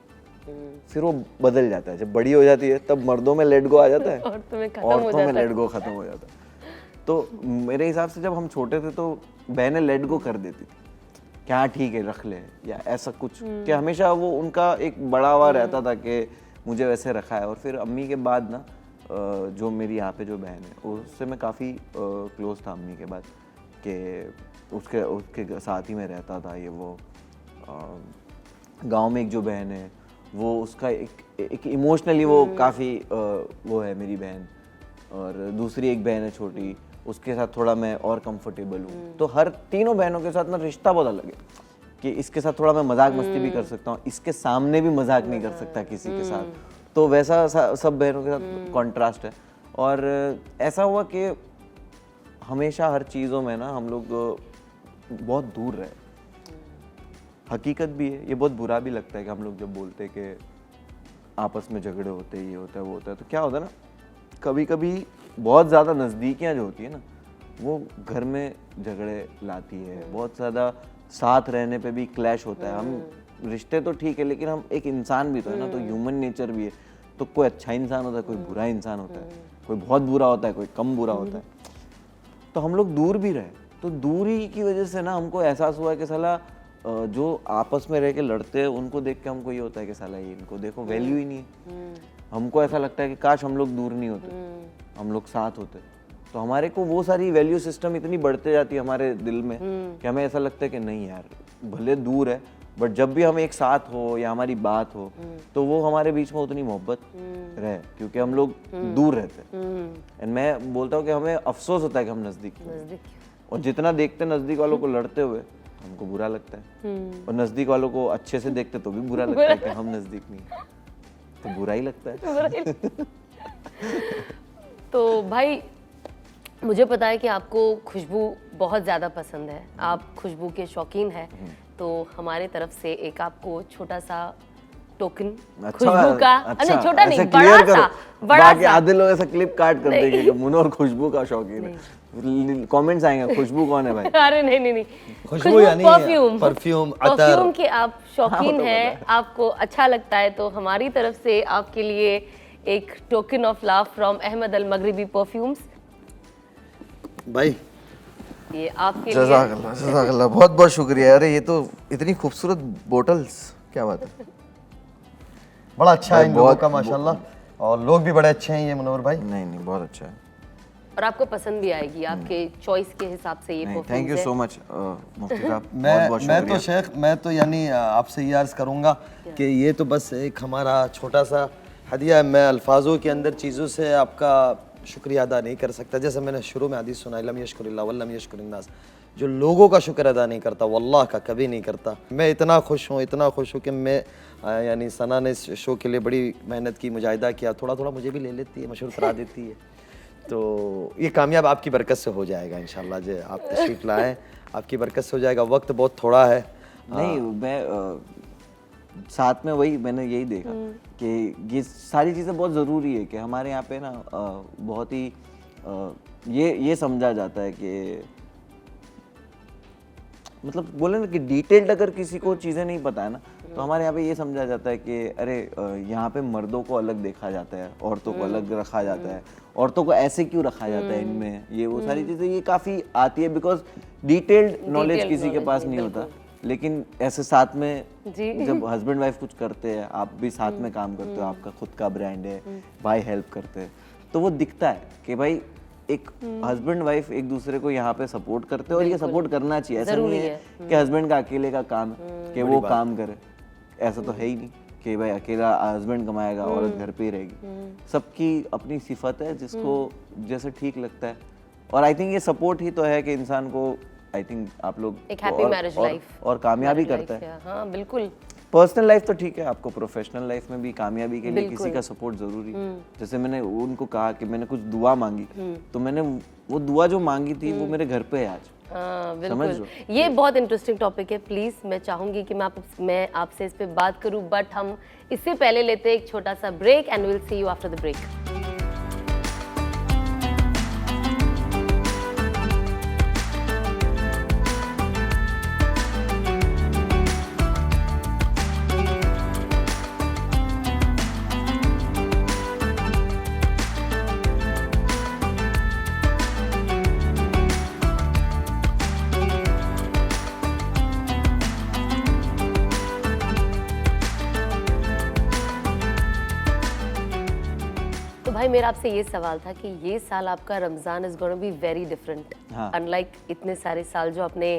फिर वो बदल जाता है, जब बड़ी हो जाती है तब मर्दों में लेट गो आ जाता है, औरतों में लेट गो खत्म हो जाता है। तो मेरे हिसाब से जब हम छोटे थे तो बहनें लेट गो कर देती थी, क्या ठीक है रख ले, या ऐसा कुछ, कि हमेशा वो उनका एक बड़ा हुआ रहता था कि मुझे वैसे रखा है। और फिर अम्मी के बाद ना जो मेरी यहाँ पे जो बहन है उससे मैं काफ़ी क्लोज था अम्मी के बाद, कि उसके साथ ही मैं रहता था। ये वो गांव में एक जो बहन है वो उसका एक इमोशनली वो काफ़ी वो है मेरी बहन, और दूसरी एक बहन है छोटी, उसके साथ थोड़ा मैं और कंफर्टेबल हूँ। तो हर तीनों बहनों के साथ ना रिश्ता बहुत अलग है कि इसके साथ थोड़ा मैं मजाक मस्ती भी कर सकता हूँ, इसके सामने भी मजाक नहीं कर सकता किसी के साथ, तो वैसा सब बहनों के साथ कॉन्ट्रास्ट है। और ऐसा हुआ कि हमेशा हर चीज़ों में ना हम लोग बहुत दूर रहे। हकीकत भी है, ये बहुत बुरा भी लगता है कि हम लोग जब बोलते हैं कि आपस में झगड़े होते हैं, ये होता है वो होता है, तो क्या होता है ना, कभी कभी बहुत ज़्यादा नज़दीकियाँ जो होती है ना वो घर में झगड़े लाती है। बहुत ज़्यादा साथ रहने पे भी क्लैश होता है। हम रिश्ते तो ठीक है लेकिन हम एक इंसान भी तो है ना, तो ह्यूमन नेचर भी है। तो कोई अच्छा इंसान होता है, कोई बुरा इंसान होता है, कोई बहुत बुरा होता है, कोई कम बुरा होता है। तो हम लोग दूर भी रहे, तो दूरी की वजह से ना हमको एहसास हुआ कि साला जो आपस में रह के लड़ते हैं उनको देख के हमको ये होता है कि साला ये इनको देखो वैल्यू ही नहीं है। हमको ऐसा लगता है कि काश हम लोग दूर नहीं होते, हम लोग साथ होते। तो हमारे को वो सारी वैल्यू सिस्टम इतनी बढ़ते जाती है हमारे दिल में कि हमें ऐसा लगता है कि नहीं यार, भले दूर है बट जब भी हम एक साथ हो या हमारी बात हो तो वो हमारे बीच में उतनी मोहब्बत रहे, क्योंकि हम लोग दूर रहते हैं। एंड मैं बोलता हूँ कि हमें अफसोस होता है कि हम नज़दीक हैं, और जितना देखते नज़दीक वालों को लड़ते हुए हमको बुरा लगता है, और नज़दीक वालों को अच्छे से देखते तो भी बुरा लगता है कि हम नज़दीक नहीं, तो बुरा ही लगता है। तो भाई मुझे पता है कि आपको खुशबू बहुत ज़्यादा पसंद है, आप खुशबू के शौकीन हैं, तो हमारे तरफ से एक आपको छोटा सा टोकन खुशबू का, नहीं छोटा नहीं, बड़ा सा। आधे लोग ऐसा क्लिप काट कर देंगे कि मुनो और खुशबू का शौकीन है, कमेंट्स आएंगे खुशबू कौन है भाई। अरे नहीं, खुशबू यानी परफ्यूम अतर के आप शौकीन हैं, आपको अच्छा लगता है, तो हमारी तरफ से आपके लिए एक token of love from Ahmed Al Maghribi perfumes. भाई ये आपके लिए। जज़ाकल्लाह, बहुत बहुत शुक्रिया। अरे ये तो इतनी खूबसूरत बोटल्स, क्या बात है। बड़ा अच्छा है इन लोगों का माशाल्लाह, और लोग भी बड़े अच्छे हैं ये मुनव्वर भाई। नहीं बहुत अच्छा है। और आपको पसंद भी आएगी, आपके चॉइस के हिसाब से ये थैंक परफ्यूम्स यू है। सो मच मुफ्ती साहब, बहुत मैं बहुत मैं शुक्रिया। तो शेख, मैं तो यानी आपसे ये अर्ज़ करूँगा कि ये तो बस एक हमारा छोटा सा हदिया है। मैं अल्फाजों के अंदर चीज़ों से आपका शुक्रिया अदा नहीं कर सकता। जैसे मैंने शुरू में हदीस सुनाई, लम यशकुरिल्लाह वल्लम यशकुरिन्नास, जो लोगों का शुक्र अदा नहीं करता वो अल्लाह का कभी नहीं करता। मैं इतना खुश हूँ कि मैं यानी सना ने इस शो के लिए बड़ी मेहनत की, मुजाहिदा किया, थोड़ा थोड़ा मुझे भी ले लेती है, मशहूर करा देती है। तो ये कामयाब आपकी बरकत से हो जाएगा इंशाल्लाह। जो आप तशरीफ़ लाएँ, आपकी बरकत से हो जाएगा। वक्त बहुत थोड़ा है। नहीं, मैं साथ में वही मैंने यही देखा कि ये सारी चीज़ें बहुत ज़रूरी है कि हमारे यहाँ पे ना बहुत ही ये समझा जाता है कि मतलब बोले ना कि डिटेल्ड अगर किसी को चीज़ें नहीं पता है ना, तो हमारे यहाँ पे ये समझा जाता है कि अरे यहाँ पे मर्दों को अलग देखा जाता है, औरतों को अलग रखा जाता है, औरतों को ऐसे क्यों रखा जाता है इनमें, ये वो सारी चीज़ें ये काफ़ी आती है बिकॉज डिटेल्ड नॉलेज किसी के पास नहीं होता। लेकिन ऐसे साथ में जब हस्बैंड वाइफ कुछ करते हैं, आप भी साथ में काम करते हो, आपका खुद का ब्रांड है, भाई हेल्प करते हैं, तो वो दिखता है कि भाई एक हस्बैंड वाइफ एक दूसरे को यहाँ पे सपोर्ट करते हैं और ये सपोर्ट करना चाहिए। ऐसा नहीं है कि हस्बैंड का अकेले का काम है कि वो काम करे, ऐसा तो है ही नहीं कि भाई अकेला हस्बैंड कमाएगा औरत घर पे ही रहेगी। सबकी अपनी सिफत है जिसको जैसे ठीक लगता है, और आई थिंक ये सपोर्ट ही तो है कि इंसान को आई थिंक आप लोग एक हैप्पी मैरिज लाइफ और कामयाबी करता है। हाँ बिल्कुल। पर्सनल लाइफ तो ठीक है, आपको प्रोफेशनल लाइफ में भी कामयाबी के लिए किसी का सपोर्ट जरूरी है। जैसे मैंने उनको कहा कि मैंने कुछ दुआ मांगी, तो मैंने वो दुआ जो मांगी थी वो मेरे घर पे है आज। हाँ समझ बिल्कुल। लो। ये बहुत इंटरेस्टिंग टॉपिक है, प्लीज मैं चाहूंगी कि मैं आपसे इस पे बात करूं, बट हम इससे पहले लेते हैं एक छोटा सा break and will see you after the break. तो भाई मेरा आपसे ये सवाल था कि ये साल आपका Ramzan is gonna be very different, unlike इतने सारे साल जो आपने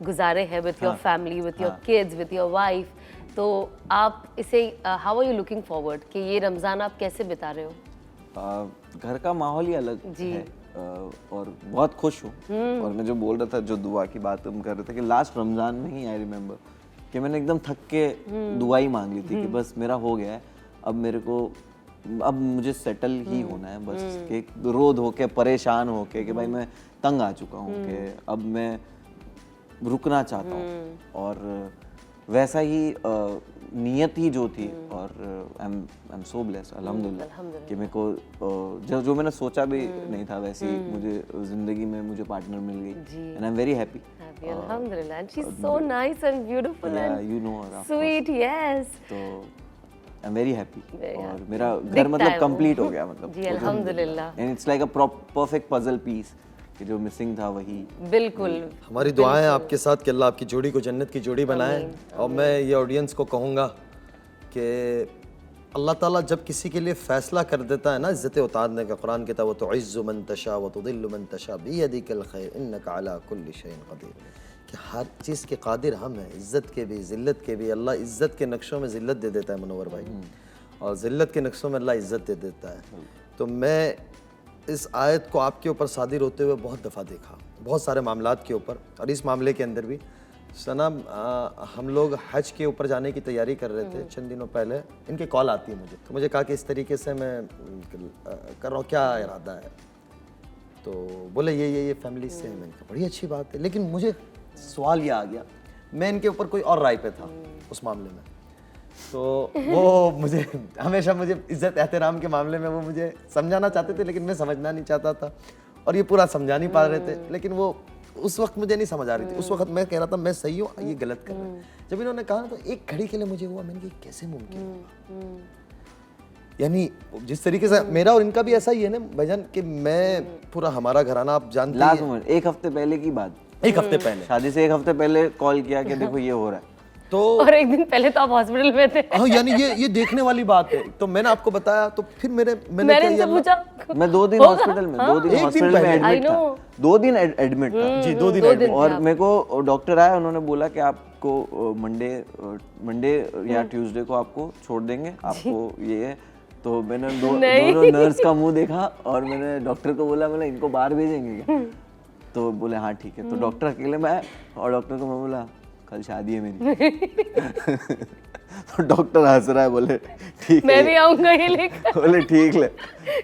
गुजारे हैं with your family, with your kids, with your wife. तो आप इसे how are you looking forward कि ये रमजान आप कैसे बिता रहे हो? घर का माहौल ही अलग है और बहुत खुश हूँ। और मैं जो बोल रहा था, जो दुआ की बात हम कर रहे थे कि लास्ट रमजान में ही आई रिमेम्बर कि मैंने एकदम थक के दुआ ही मांग ली थी कि बस मेरा हो गया है, अब मुझे सेटल ही होना है बस। कि रोध होके परेशान होके कि भाई मैं तंग आ चुका हूँ कि अब मैं रुकना चाहता हूँ। और वैसा ही नीयत ही जो थी, और आई एम सो ब्लेस्ड अल्हम्दुलिल्लाह कि मेरे को जो मैंने सोचा भी नहीं था वैसी मुझे जिंदगी में मुझे पार्टनर मिल गई, and I am very happy. अल्हम्दुलिल्लाह, and she is so nice and beautiful and you know sweet. Yes, तो आई एम वेरी हैप्पी और मेरा घर मतलब कंप्लीट हो गया, मतलब जी अल्हम्दुलिल्लाह। And it's like a perfect puzzle piece कि जो मिसिंग था वही। बिल्कुल। हमारी दुआएं आपके साथ कि अल्लाह आपकी जोड़ी को जन्नत की जोड़ी बनाए। और मैं ये ऑडियंस को कहूँगा कि अल्लाह ताला जब किसी के लिए फ़ैसला कर देता है ना इज़्ज़त उतारने का, कुरान कहता है वो तुइज़्ज़ु मन तशा व तुदिल्लु मन तशा बियदिकल खैर इन्नका अला कुल्लि शैइन क़दीर, कि हर चीज़ के कादिर हम हैं, इज़्ज़त के भी ज़िल्लत के भी। अल्लाह इज़्ज़त के नक्शों में ज़िल्लत दे देता है मुनव्वर भाई, और ज़िल्लत के नक्शों में अल्लाह इज़्ज़त दे देता है। तो मैं इस आयत को आपके ऊपर सादिर होते हुए बहुत दफ़ा देखा, बहुत सारे मामलात के ऊपर, और इस मामले के अंदर भी। सना हम लोग हज के ऊपर जाने की तैयारी कर रहे थे चंद दिनों पहले, इनकी कॉल आती है मुझे, तो मुझे कहा कि इस तरीके से मैं कर रहा हूँ, क्या इरादा है? तो बोले ये फैमिली से है। मैंने कहा बड़ी अच्छी बात है, लेकिन मुझे सवाल ये आ गया, मैं इनके ऊपर कोई और राय पे था उस मामले में। तो वो मुझे हमेशा मुझे इज्जत एहतराम के मामले में वो मुझे समझाना चाहते थे, लेकिन मैं समझना नहीं चाहता था, और ये पूरा समझा नहीं पा रहे थे। लेकिन वो उस वक्त मुझे नहीं समझ आ रही थी। उस वक्त मैं कह रहा था मैं सही हूँ, ये गलत कर रहे हैं। जब इन्होंने कहा तो एक घड़ी के लिए मुझे हुआ, मैंने कहा कैसे मुमकिन, यानी जिस तरीके से मेरा और इनका भी ऐसा ही है ना भाईजान कि मैं पूरा हमारा घराना आप जानते हैं। एक हफ्ते पहले की बात, एक हफ्ते पहले शादी से एक हफ्ते पहले कॉल किया कि देखो ये हो रहा है, तो और एक दिन पहले तो आप हॉस्पिटल में थे। हाँ, यानी ये देखने वाली बात है। तो मैंने आपको बताया, तो फिर मैंने क्या इनसे पूछा, मैं 2 दिन हॉस्पिटल में 2 दिन हॉस्पिटल में एडमिट था। 2 दिन एडमिट था जी, 2 दिन और मेरे को डॉक्टर आया, उन्होंने बोला कि आपको मंडे या ट्यूसडे को आपको छोड़ देंगे, आपको ये है। तो मैंने दोनों नर्स का मुंह देखा और मैंने डॉक्टर को बोला, मैंने इनको बाहर भेजेंगे क्या? तो बोले हाँ ठीक है। तो डॉक्टर अकेले में आए और डॉक्टर को मैं बोला कल शादी है मेरी। तो डॉक्टर हंस रहा है, बोले ठीक है, मैं भी आऊंगा ये लेकर। बोले ठीक है,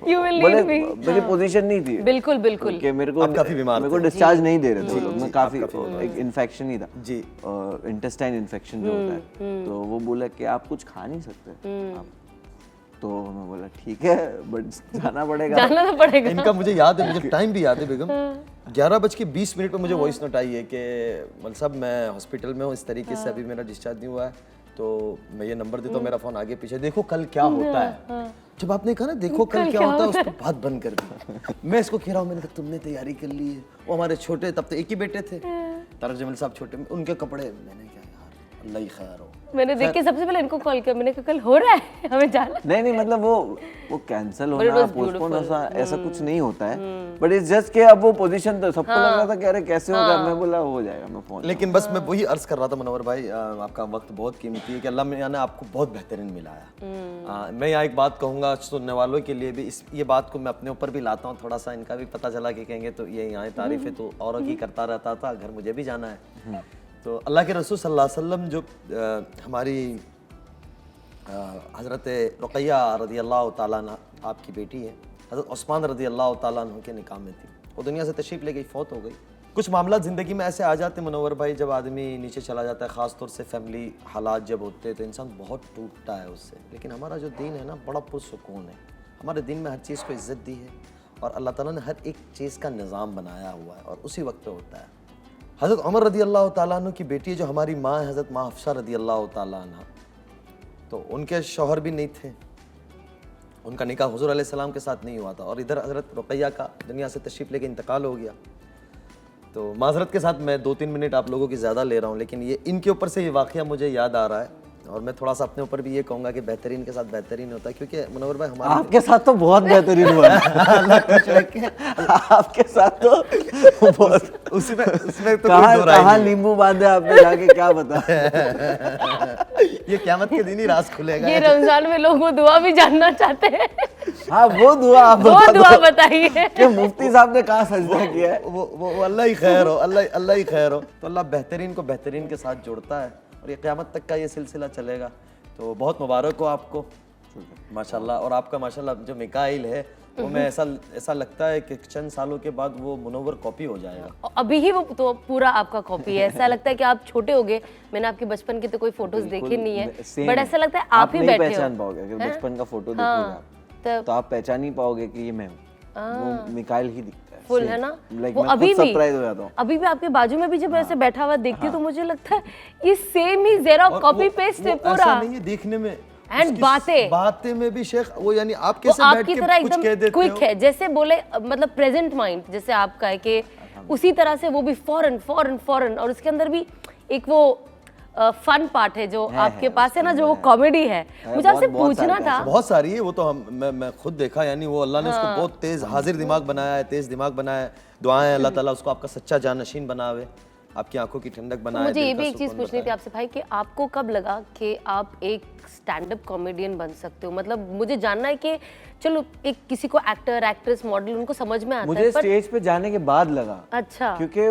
यू विल बोले लीव मी। मेरी पोजीशन नहीं थी। बिल्कुल बिल्कुल कि मेरे को डिस्चार्ज नहीं दे रहे थे वो लोग। मैं काफी एक इन्फेक्शन ही था जी, इंटेस्टाइन इन्फेक्शन जो होता है। तो वो बोला कि आप कुछ खा नहीं सकते आप। तो मैं बोला ठीक है, बट जाना पड़ेगा। जाना तो पड़ेगा। इनका मुझे याद है, मुझे टाइम भी याद है बेगम, 11:20 पे मुझे वॉइस नोट आई है कि मतलब साहब मैं हॉस्पिटल में हूँ, इस तरीके से अभी मेरा डिस्चार्ज नहीं हुआ है, तो मैं ये नंबर देता हूँ, मेरा फोन आगे पीछे, देखो कल क्या होता है। जब आपने कहा ना देखो कल क्या होता है, उसको बात बंद कर दी। मैं इसको कह रहा हूँ, मैंने कहा तुमने तैयारी कर ली है। वो हमारे छोटे, तब तो एक ही बेटे थे, तारक जमील साहब छोटे, उनके कपड़े, मैंने कहा यार अल्लाह ही खैर हो। मैंने देख के सबसे पहले इनको कॉल किया, मैंने कहा कल हो रहा है, हमें जाना। नहीं मतलब वो कैंसिल होना, पोस्टपोन ऐसा कुछ नहीं होता है, बट इट्स जस्ट कि अब वो पोजीशन, तो सबको लग रहा था कि अरे कैसे होगा। मैं बोला हो जाएगा, मैं फोन। लेकिन बस मैं वही अर्ज कर रहा था मुनव्वर भाई, आपका वक्त बहुत कीमती है कि अल्लाह मियां ने आपको बहुत बेहतरीन मिलाया। मैं यहाँ एक बात कहूँगा सुनने वालों के लिए भी, ये बात को मैं अपने ऊपर भी लाता हूँ, थोड़ा सा इनका भी पता चला कि कहेंगे तो ये यहाँ तारीफें तो औरों की करता रहता था, घर मुझे भी जाना है। तो अल्लाह के रसूल सल्लल्लाहु अलैहि वसल्लम जो हमारी हज़रत रुक़ैया रज़ी अल्लाह ताला अन्हा आपकी बेटी है, हज़रत उस्मान रज़ी अल्लाह ताला अन्हु के निकाह में थी, वो दुनिया से तशरीफ़ ले गई, फौत हो गई। कुछ मामला ज़िंदगी में ऐसे आ जाते मुनव्वर भाई, जब आदमी नीचे चला जाता है, ख़ास तौर से फैमिली हालात जब होते हैं तो इंसान बहुत टूटता है उससे। लेकिन हमारा जो दीन है ना, बड़ा पुरसुकून है। हमारे दीन में हर चीज़ को इज़्ज़त दी है और अल्लाह ताला ने हर एक चीज़ का निज़ाम बनाया हुआ है और उसी वक्त पे होता है। हज़रत उमर रज़ी अल्लाह ताला अन्हु की बेटी जो हमारी माँ है, हज़रत माँ हफ्सा रज़ी अल्लाह ताला अन्हा, तो उनके शौहर भी नहीं थे, उनका निकाह हुज़ूर अलैहिस्सलाम के साथ नहीं हुआ था, और इधर हज़रत रुक़ैया का दुनिया से तशरीफ़ लेके इंतकाल हो गया। तो माज़रत के साथ मैं 2-3 मिनट आप लोगों की ज़्यादा ले रहा हूँ, लेकिन ये इनके ऊपर से ये वाक़या मुझे याद आ रहा है, और मैं थोड़ा सा अपने ऊपर भी ये कहूँगा कि बेहतरीन के साथ बेहतरीन होता है, क्योंकि मुनव्वर भाई हमारे आपके साथ तो बहुत बेहतरीन हुआ है। आपके साथ तो उसमें तो कहाँ नींबू बांधे आपने जाके, क्या बता। ये क़यामत के दिन ही राज खुलेगा। ये रमजान में लोग वो दुआ भी जानना चाहते हैं। हाँ वो दुआ आप वो दुआ बताइए कि मुफ्ती साहब ने कहाँ सजदा किया है। वो अल्लाह ही खैर हो, अल्लाह ही खैर हो। तो अल्लाह बेहतरीन को बेहतरीन के साथ जोड़ता है और ये क़यामत तक का ये सिलसिला चलेगा। तो बहुत मुबारक हो आपको माशाल्लाह। और आपका माशाल्लाह जो मिकाइल है वो मैं ऐसा लगता है कि चंद सालों के बाद वो मुनव्वर कॉपी हो जाएगा। अभी ही वो तो पूरा आपका कॉपी है। ऐसा लगता है कि आप छोटे हो गए। मैंने आपके बचपन के तो कोई फोटोज देखे नहीं है, बट ऐसा लगता है आप ही बैठे हो। पहचान पाओगे अगर बचपन का फोटो देखोगे तो आप पहचान ही पाओगे कि ये मैं हूँ, वो मिकाइल ही दिखता है फुल, है ना। वो अभी भी सरप्राइज हो जाता हूँ। अभी भी आपके बाजू में भी जब ऐसे बैठा हुआ देखती हूँ तो मुझे लगता है ये सेम ही जेरॉक्स कॉपी पेस्ट है पूरा। ऐसा नहीं है देखने में, एंड बातें में भी शेख वो, यानी आप कैसे बैठ के कुछ कह देते हो, क्विक है, जैसे बोले मतलब प्रेजेंट माइंड, जैसे आपका है कि उसी तरह से वो भी फौरन और उसके अंदर भी एक वो फन पार्ट है जो आपके पास है ना, जो वो कॉमेडी है। मुझे आपसे पूछना था, बहुत सारी है वो तो मैं खुद देखा, यानी वो अल्लाह ने उसको बहुत तेज हाजिर दिमाग बनाया है, तेज दिमाग बनाया है। दुआएं अल्लाह ताला उसको आपका सच्चा जानशीन बनावे, आपकी आंखों की ठंडक बनाए। मुझे ये भी एक चीज पूछनी थी आपसे भाई कि आपको कब लगा कि आप एक स्टैंड अप कॉमेडियन बन सकते हो? मतलब मुझे जानना है कि चलो एक किसी को एक्टर एक्ट्रेस मॉडल उनको समझ में आता मुझे है, स्टेज पे जाने के बाद लगा। अच्छा, क्योंकि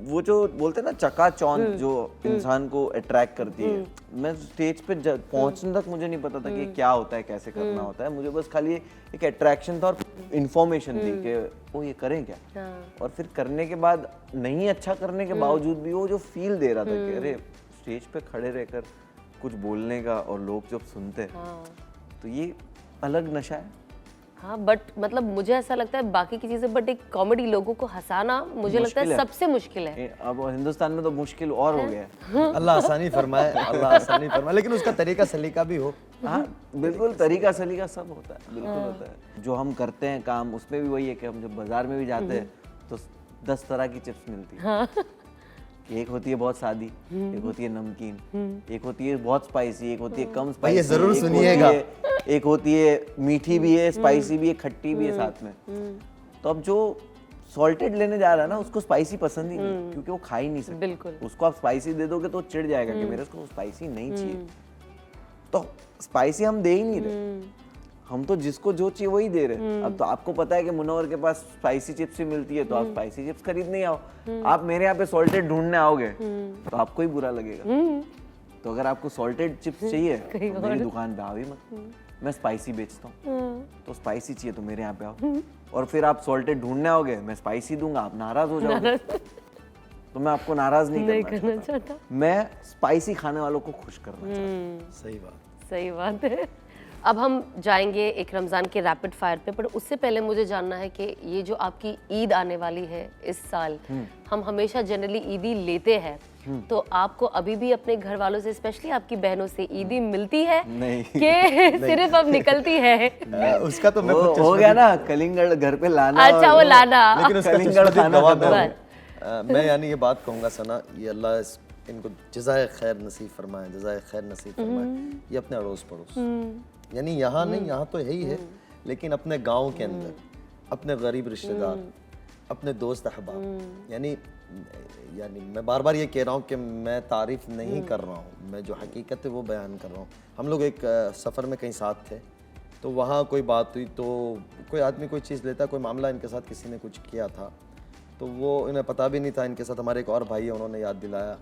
वो जो बोलते हैं ना चकाचौंध जो इंसान को अट्रैक्ट करती है, मैं स्टेज पे पहुंचने तक मुझे नहीं पता था कि क्या होता है, कैसे करना होता है। मुझे बस खाली एक अट्रैक्शन था और इन्फॉर्मेशन थी कि वो ये करें क्या। और फिर करने के बाद नहीं अच्छा करने के बावजूद भी वो जो फील दे रहा था कि अरे स्टेज पे खड़े रहकर कुछ बोलने का और लोग जब सुनते हैं तो ये अलग नशा है। हाँ, बट मतलब मुझे ऐसा लगता है बाकी की चीजें, बट एक कॉमेडी लोगों को हंसाना मुझे लगता है सबसे मुश्किल है। अब हिंदुस्तान में तो मुश्किल और हो गया है। अल्लाह आसानी फरमाए, अल्लाह आसानी फरमाए, लेकिन उसका तरीका सलीका भी हो। हाँ बिल्कुल, तरीका सलीका सब होता है, बिल्कुल होता है। जो हम करते हैं काम उसमें भी वही है कि हम जब बाजार में भी जाते हैं तो 10 तरह की चिप्स मिलती है। एक होती है बहुत सादी, एक होती है नमकीन, एक होती है बहुत स्पाइसी, एक होती है कम स्पाइसी, ये जरूर सुनिएगा। एक होती है मीठी भी है, स्पाइसी भी है, खट्टी भी है साथ में। तो अब जो सॉल्टेड लेने जा रहा है ना, उसको स्पाइसी पसंद ही नहीं, क्योंकि वो खा ही नहीं सकता। बिल्कुल। उसको आप स्पाइसी दे दोगे तो चिढ़ जाएगा कि मेरे को स्पाइसी नहीं चाहिए। तो स्पाइसी हम दे ही नहीं रहे, हम तो जिसको जो चाहिए वही दे रहे हैं। अब तो आपको पता है कि मुनव्वर के पास स्पाइसी चिप्स ही मिलती है, तो आप स्पाइसी चिप्स खरीदने आओ। आप मेरे यहाँ पे सॉल्टेड ढूंढने आओगे तो आपको ही बुरा लगेगा। तो अगर आपको सॉल्टेड चिप्स चाहिए तो मेरी दुकान पे आओ ही मत, मैं स्पाइसी बेचता हूँ। तो स्पाइसी चाहिए तो मेरे यहाँ पे आओ। और फिर आप सॉल्टेड ढूंढने आओगे, मैं स्पाइसी दूंगा, आप नाराज हो जाओगे। तो मैं आपको नाराज नहीं करना चाहता। मैं स्पाइसी खाने वालों को खुश करना चाहता हूँ। सही बात है। अब हम जाएंगे एक रमज़ान के रैपिड फायर पे, पर उससे पहले मुझे जानना है कि ये जो आपकी ईद आने वाली है इस साल, हम हमेशा जनरली ईदी लेते हैं, तो आपको अभी भी अपने घर वालों से, स्पेशली आपकी बहनों से ईदी मिलती है नहीं। कि सिर्फ अब निकलती है? उसका तो मैं हो गया ना, कलिंगड़ घर पे लाना। अच्छा, वो लाना। लेकिन उसका कलिंगड़ खाना गवाह खत्म। मैं यानी ये बात कहूँगा सना, ये अल्लाह इनको जज़ाए खैर नसीब फरमाए, जज़ाए खैर नसीब फरमाए। ये अपने अड़ोस पड़ोस, यानी यहाँ नहीं, यहाँ तो है ही है, लेकिन अपने गांव के अंदर अपने गरीब रिश्तेदार, अपने दोस्त अहबाब, यानी मैं बार बार ये कह रहा हूँ कि मैं तारीफ नहीं कर रहा हूँ, मैं जो हकीकत है वो बयान कर रहा हूँ। हम लोग एक सफ़र में कहीं साथ थे, तो वहाँ कोई बात हुई, तो कोई आदमी कोई चीज़ लेता, कोई मामला इनके साथ किसी ने कुछ किया था, तो वो इन्हें पता भी नहीं था। इनके साथ हमारे एक और भाई है, उन्होंने याद दिलाया,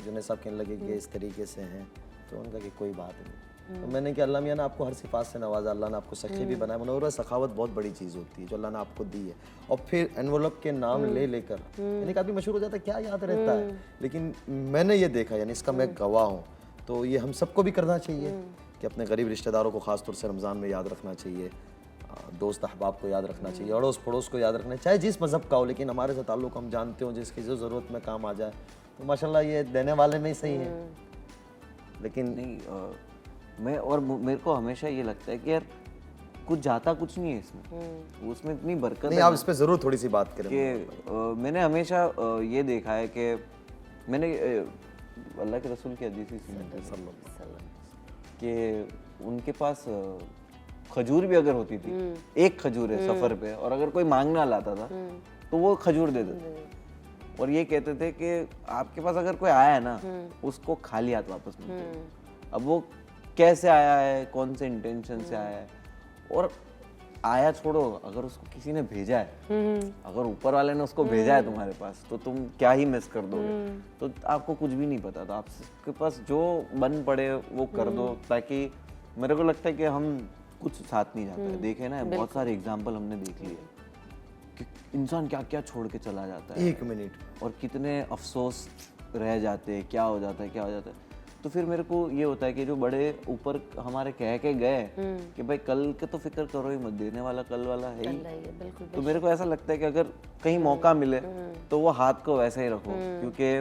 जुनेद साहब कहने लगे कि इस तरीके से हैं, तो उनका कि कोई बात नहीं। तो मैंने कि अल्लाह मियाँ ने आपको हर सिफात से नवाजा, अल्लाह ने आपको सखी भी बनाया। मुनव्वर सखावत बहुत बड़ी चीज़ होती है जो अल्लाह ने आपको दी है। और फिर एनवलप के नाम ले लेकर यानी कि आदमी मशहूर हो जाता है, क्या याद रहता है। लेकिन मैंने ये देखा, यानी इसका मैं गवाह हूँ, तो ये हम सबको भी करना चाहिए कि अपने गरीब रिश्तेदारों को ख़ासतौर से रमज़ान में याद रखना चाहिए, दोस्त अहबाब को याद रखना चाहिए, अड़ोस पड़ोस को याद रखना चाहिए, चाहे जिस मज़हब का हो, लेकिन हमारे से ताल्लुक़ हम जानते हो, जिसकी जो ज़रूरत में काम आ जाए, तो माशाल्लाह ये देने वाले में ही सही है। लेकिन नहीं, मैं और मेरे को हमेशा ये लगता है कि यार कुछ जाता कुछ नहीं है इसमें, उसमें इतनी बरकत नहीं, है आप इस पे ज़रूर थोड़ी सी बात करें कि मैंने हमेशा ये देखा है कि मैंने अल्लाह के रसूल की हदीस ही सुनी थी कि उनके पास खजूर भी अगर होती थी, एक खजूर है सफ़र पे, और अगर कोई मांगना लाता था तो वो खजूर दे देते, और ये कहते थे कि आपके पास अगर कोई आया है ना, उसको खाली हाथ वापस मत देना। अब वो कैसे आया है, कौन से इंटेंशन से आया है, और आया छोड़ो, अगर उसको किसी ने भेजा है, अगर ऊपर वाले ने उसको भेजा है तुम्हारे पास, तो तुम क्या ही मिस कर दोगे। तो आपको कुछ भी नहीं पता, तो आपके पास जो बन पड़े वो कर दो, ताकि मेरे को लगता है कि हम कुछ साथ नहीं जाता है। देखे ना, बहुत सारे एग्जाम्पल हमने देख लिए कि इंसान क्या क्या छोड़ के चला जाता है, 1 मिनट, और कितने अफसोस रह जाते हैं, क्या हो जाता है, क्या हो जाता है। तो फिर मेरे को ये होता है कि जो बड़े ऊपर हमारे कह के गए कि भाई कल के तो फिक्र करो ही मत, देने वाला कल वाला है ही। तो मेरे को ऐसा लगता है कि अगर कहीं मौका मिले तो वो हाथ को वैसे ही रखो, क्योंकि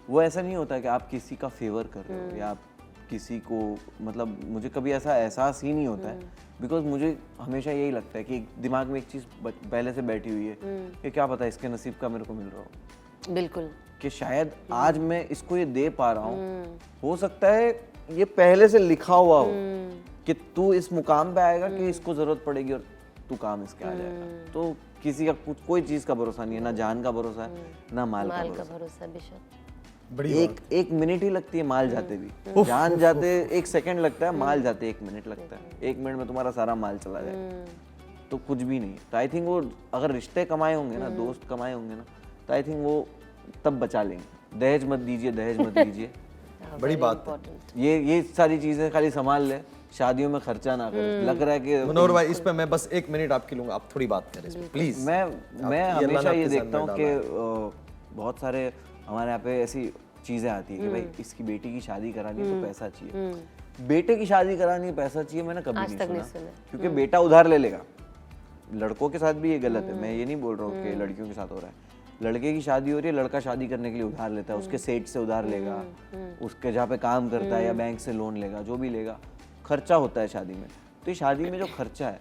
वो ऐसा नहीं होता कि आप किसी का फेवर कर रहे हो या आप किसी को, मतलब मुझे कभी ऐसा एहसास ही नहीं होता है, बिकॉज मुझे हमेशा यही लगता है कि दिमाग में एक चीज़ पहले से बैठी हुई है कि क्या पता इसके नसीब का मेरे को मिल रहा हो। बिल्कुल, कि शायद आज मैं इसको ये दे पा रहा हूँ, हो सकता है ये पहले से लिखा हुआ हो कि तू इस मुकाम पे आएगा कि इसको जरूरत पड़ेगी और तू काम इसके आ जाएगा। तो किसी का कुछ, कोई चीज़ का भरोसा नहीं है, ना जान का भरोसा है, ना माल का भरोसा। एक मिनट ही लगती है माल जाते भी, जान जाते 1 सेकंड लगता है, माल जाते 1 मिनट लगता है। 1 मिनट में तुम्हारा सारा माल चला जाए तो कुछ भी नहीं। तो आई थिंक वो अगर रिश्ते कमाए होंगे ना, दोस्त कमाए होंगे ना, तो आई थिंक वो तब बचा लेंगे। दहेज मत दीजिए, दहेज मत दीजिए, बड़ी बात है। ये सारी चीजें खाली संभाल ले, शादियों में खर्चा ना करें। लग रहा है कि मुनव्वर भाई, इस पे मैं बस 1 मिनट आपकी लूंगा, आप थोड़ी बात करें इस पे प्लीज। मैं हमेशा ये देखता हूँ कि बहुत सारे हमारे यहाँ पे ऐसी चीजें आती है कि भाई इसकी बेटी की शादी करानी है तो पैसा चाहिए, बेटे की शादी करानी है पैसा चाहिए। मैंने कभी नहीं सुना, क्योंकि बेटा उधार ले लेगा। लड़कों के साथ भी ये गलत है, मैं ये नहीं बोल रहा हूँ कि लड़कियों के साथ हो रहा है। लड़के की शादी हो रही है, लड़का शादी करने के लिए उधार लेता है, उसके सेठ से उधार लेगा, उसके जहाँ पे काम करता है या बैंक से लोन लेगा, जो भी लेगा, खर्चा होता है शादी में। तो ये शादी में जो खर्चा है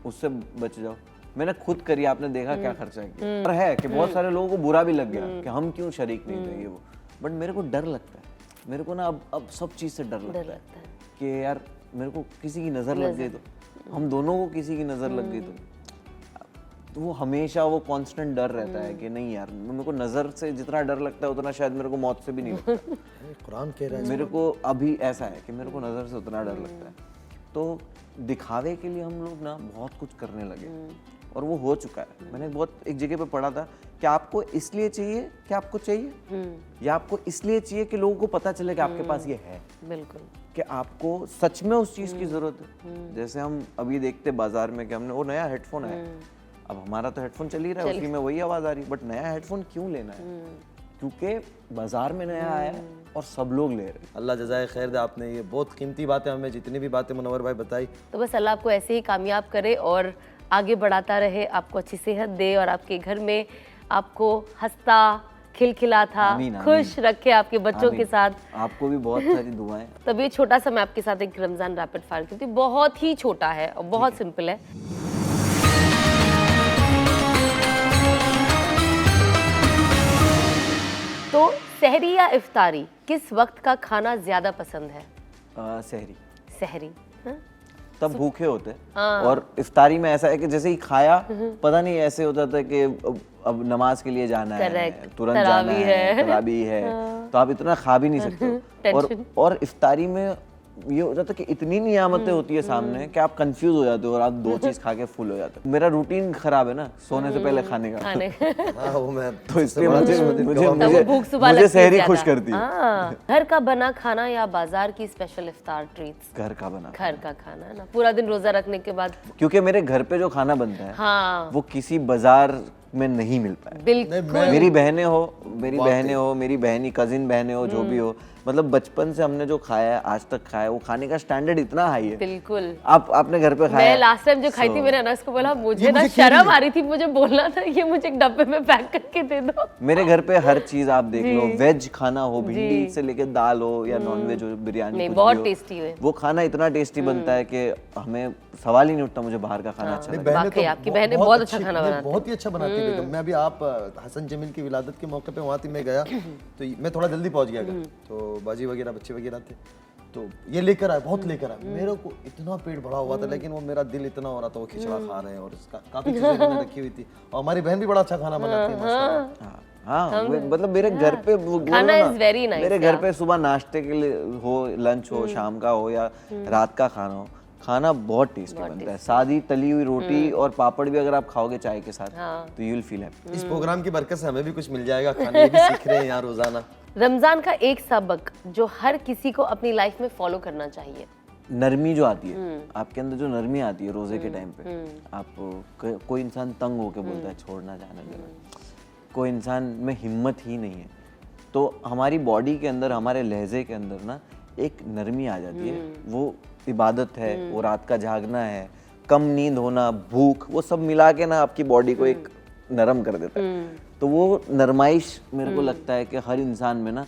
उससे बच जाओ। मैंने खुद करी, आपने देखा क्या खर्चा किया। और है कि बहुत सारे लोगों को बुरा भी लग गया कि हम क्यों शरीक नहीं थे ये वो, बट मेरे को डर लगता है, मेरे को ना अब सब चीज़ से डर लगता है कि यार मेरे को किसी की नज़र लग गई तो, हम दोनों को किसी की नज़र लग गई तो वो हमेशा वो कांस्टेंट डर रहता है कि नहीं यार, मेरे को नज़र से जितना डर लगता है उतना शायद मेरे को मौत से भी नहीं लगता। कुरान कह रहा है मेरे को अभी ऐसा है कि मेरे को नज़र से उतना डर लगता है। तो दिखावे के लिए हम लोग ना बहुत कुछ करने लगे और वो हो चुका है। मैंने बहुत एक जगह पे पढ़ा था कि आपको इसलिए चाहिए कि आपको चाहिए, या आपको इसलिए चाहिए कि लोगों को पता चले कि आपके पास ये है। बिल्कुल, कि आपको सच में उस चीज़ की ज़रूरत है। जैसे हम अभी देखते बाजार में कि हमने वो नया हेडफोन आया, अब हमारा तो हेडफोन चल ही रहा है, उसी में वही आवाज़ आ रही है, बट नया हेडफोन क्यों लेना है? क्योंकि बाजार में नया आया है और सब लोग ले रहे हैं। अल्लाह जज़ाए खैर दे, आपने ये बहुत कीमती बातें हमें जितनी भी बातें मुनव्वर भाई बताई। तो बस अल्लाह आपको ऐसे ही कामयाब करे और आगे बढ़ाता रहे, आपको अच्छी सेहत दे और आपके घर में आपको हंसता खिलखिलाता खुश रखे आपके बच्चों के साथ। आपको भी बहुत सारी दुआएं। तब ये छोटा सा मैं आपके साथ एक रमज़ान रैपिड फायर करती हूँ, बहुत ही छोटा है और बहुत सिंपल है। तो सहरी या इफ्तारी, किस वक्त का खाना ज्यादा पसंद है? सहरी। सहरी, हाँ? तब भूखे होते और इफ्तारी में ऐसा है कि जैसे ही खाया पता नहीं ऐसे हो जाता है कि अब नमाज के लिए जाना है, तुरंत जाना है, तरावी है, तो आप इतना खा भी नहीं सकते। और इफ्तारी में ये हो जाता है कि इतनी नियामतें होती है सामने कि आप कंफ्यूज हो जाते हो और आप दो चीज खा के फुल हो जाते हो। मेरा रूटीन खराब है ना सोने से पहले खाने का, हाँ, वो मैं तो इसलिए मुझे सहरी खुश करती है। घर का बना खाना या बाजार की स्पेशल इफ्तार ट्रीट्स? घर का बना, घर का खाना है ना, पूरा दिन रोजा रखने के बाद। क्योंकि मेरे घर पे जो खाना बनता है हाँ, वो किसी बाजार में नहीं मिलता है। बिल्कुल। मेरी बहनें हो, मेरी बहनी कजिन बहनें हो, जो भी हो, मतलब बचपन से हमने जो खाया है आज तक खाया है, वो खाने का स्टैंडर्ड इतना हाई है। बिल्कुल। आपने घर पे खाया? मैं लास्ट टाइम जो खाई थी मैंने अनस को बोला मुझे ना शर्म आ रही थी, मुझे बोलना था ये मुझे एक डब्बे में पैक करके दे दो। मेरे घर पे हर चीज आप देख लो, वेज खाना हो, भिंडी से लेके दाल हो या नॉन वेज हो, बिरयानी नहीं, कुछ बहुत भी हो, टेस्टी है वो खाना इतना टेस्टी बनता है कि हमें सवाल ही नहीं उठता मुझे बाहर का खाना अच्छा लगता है। वाकई आपकी बहनें बहुत अच्छा खाना बनाती बहुत ही अच्छा बनाती है बेगम। मैं अभी आप हसन जमील की विलादत के मौके पे वहाँ थी, मैं गया तो मैं थोड़ा जल्दी पहुँच गया घर, तो बाजी वगैरह बच्चे वगैरह थे, तो ये लेकर आए, बहुत लेकर आए। मेरे को इतना पेट भरा हुआ था लेकिन वो मेरा दिल इतना हो रहा था, वो खिचड़ा खा रहे हैं और काफी चीजें मैंने रखी हुई थी। और हमारी बहन भी बड़ा अच्छा खाना बनाती है माशाल्लाह। हाँ, मतलब मेरे घर पे वो खाना is very nice, मेरे घर पे सुबह नाश्ते के लिए हो, लंच हो, शाम का हो या रात का खाना हो, खाना बहुत टेस्टी बनता है। सादी तली हुई रोटी और पापड़ भी अगर आप खाओगे चाय के साथ तो यू विल फील हैप्पी। इस प्रोग्राम की बरकत से हमें भी कुछ मिल जाएगा खाने, भी सीख रहे हैं यहाँ रोजाना। रमजान का एक सबक जो हर किसी को अपनी लाइफ में फॉलो करना चाहिए? नरमी जो आती है आपके अंदर, जो नरमी आती है रोजे के टाइम पे, आप कोई इंसान तंग होके बोलता है छोड़ना जाने देना, कोई इंसान में हिम्मत ही नहीं है, तो हमारी बॉडी के अंदर, हमारे लहजे के अंदर ना एक नरमी आ जाती है। वो इबादत है, वो रात का जागना है, कम नींद होना, भूख, वो सब मिला के ना आपकी बॉडी को एक नरम कर देता है। तो वो नरमाइश मेरे को लगता है कि हर इंसान में ना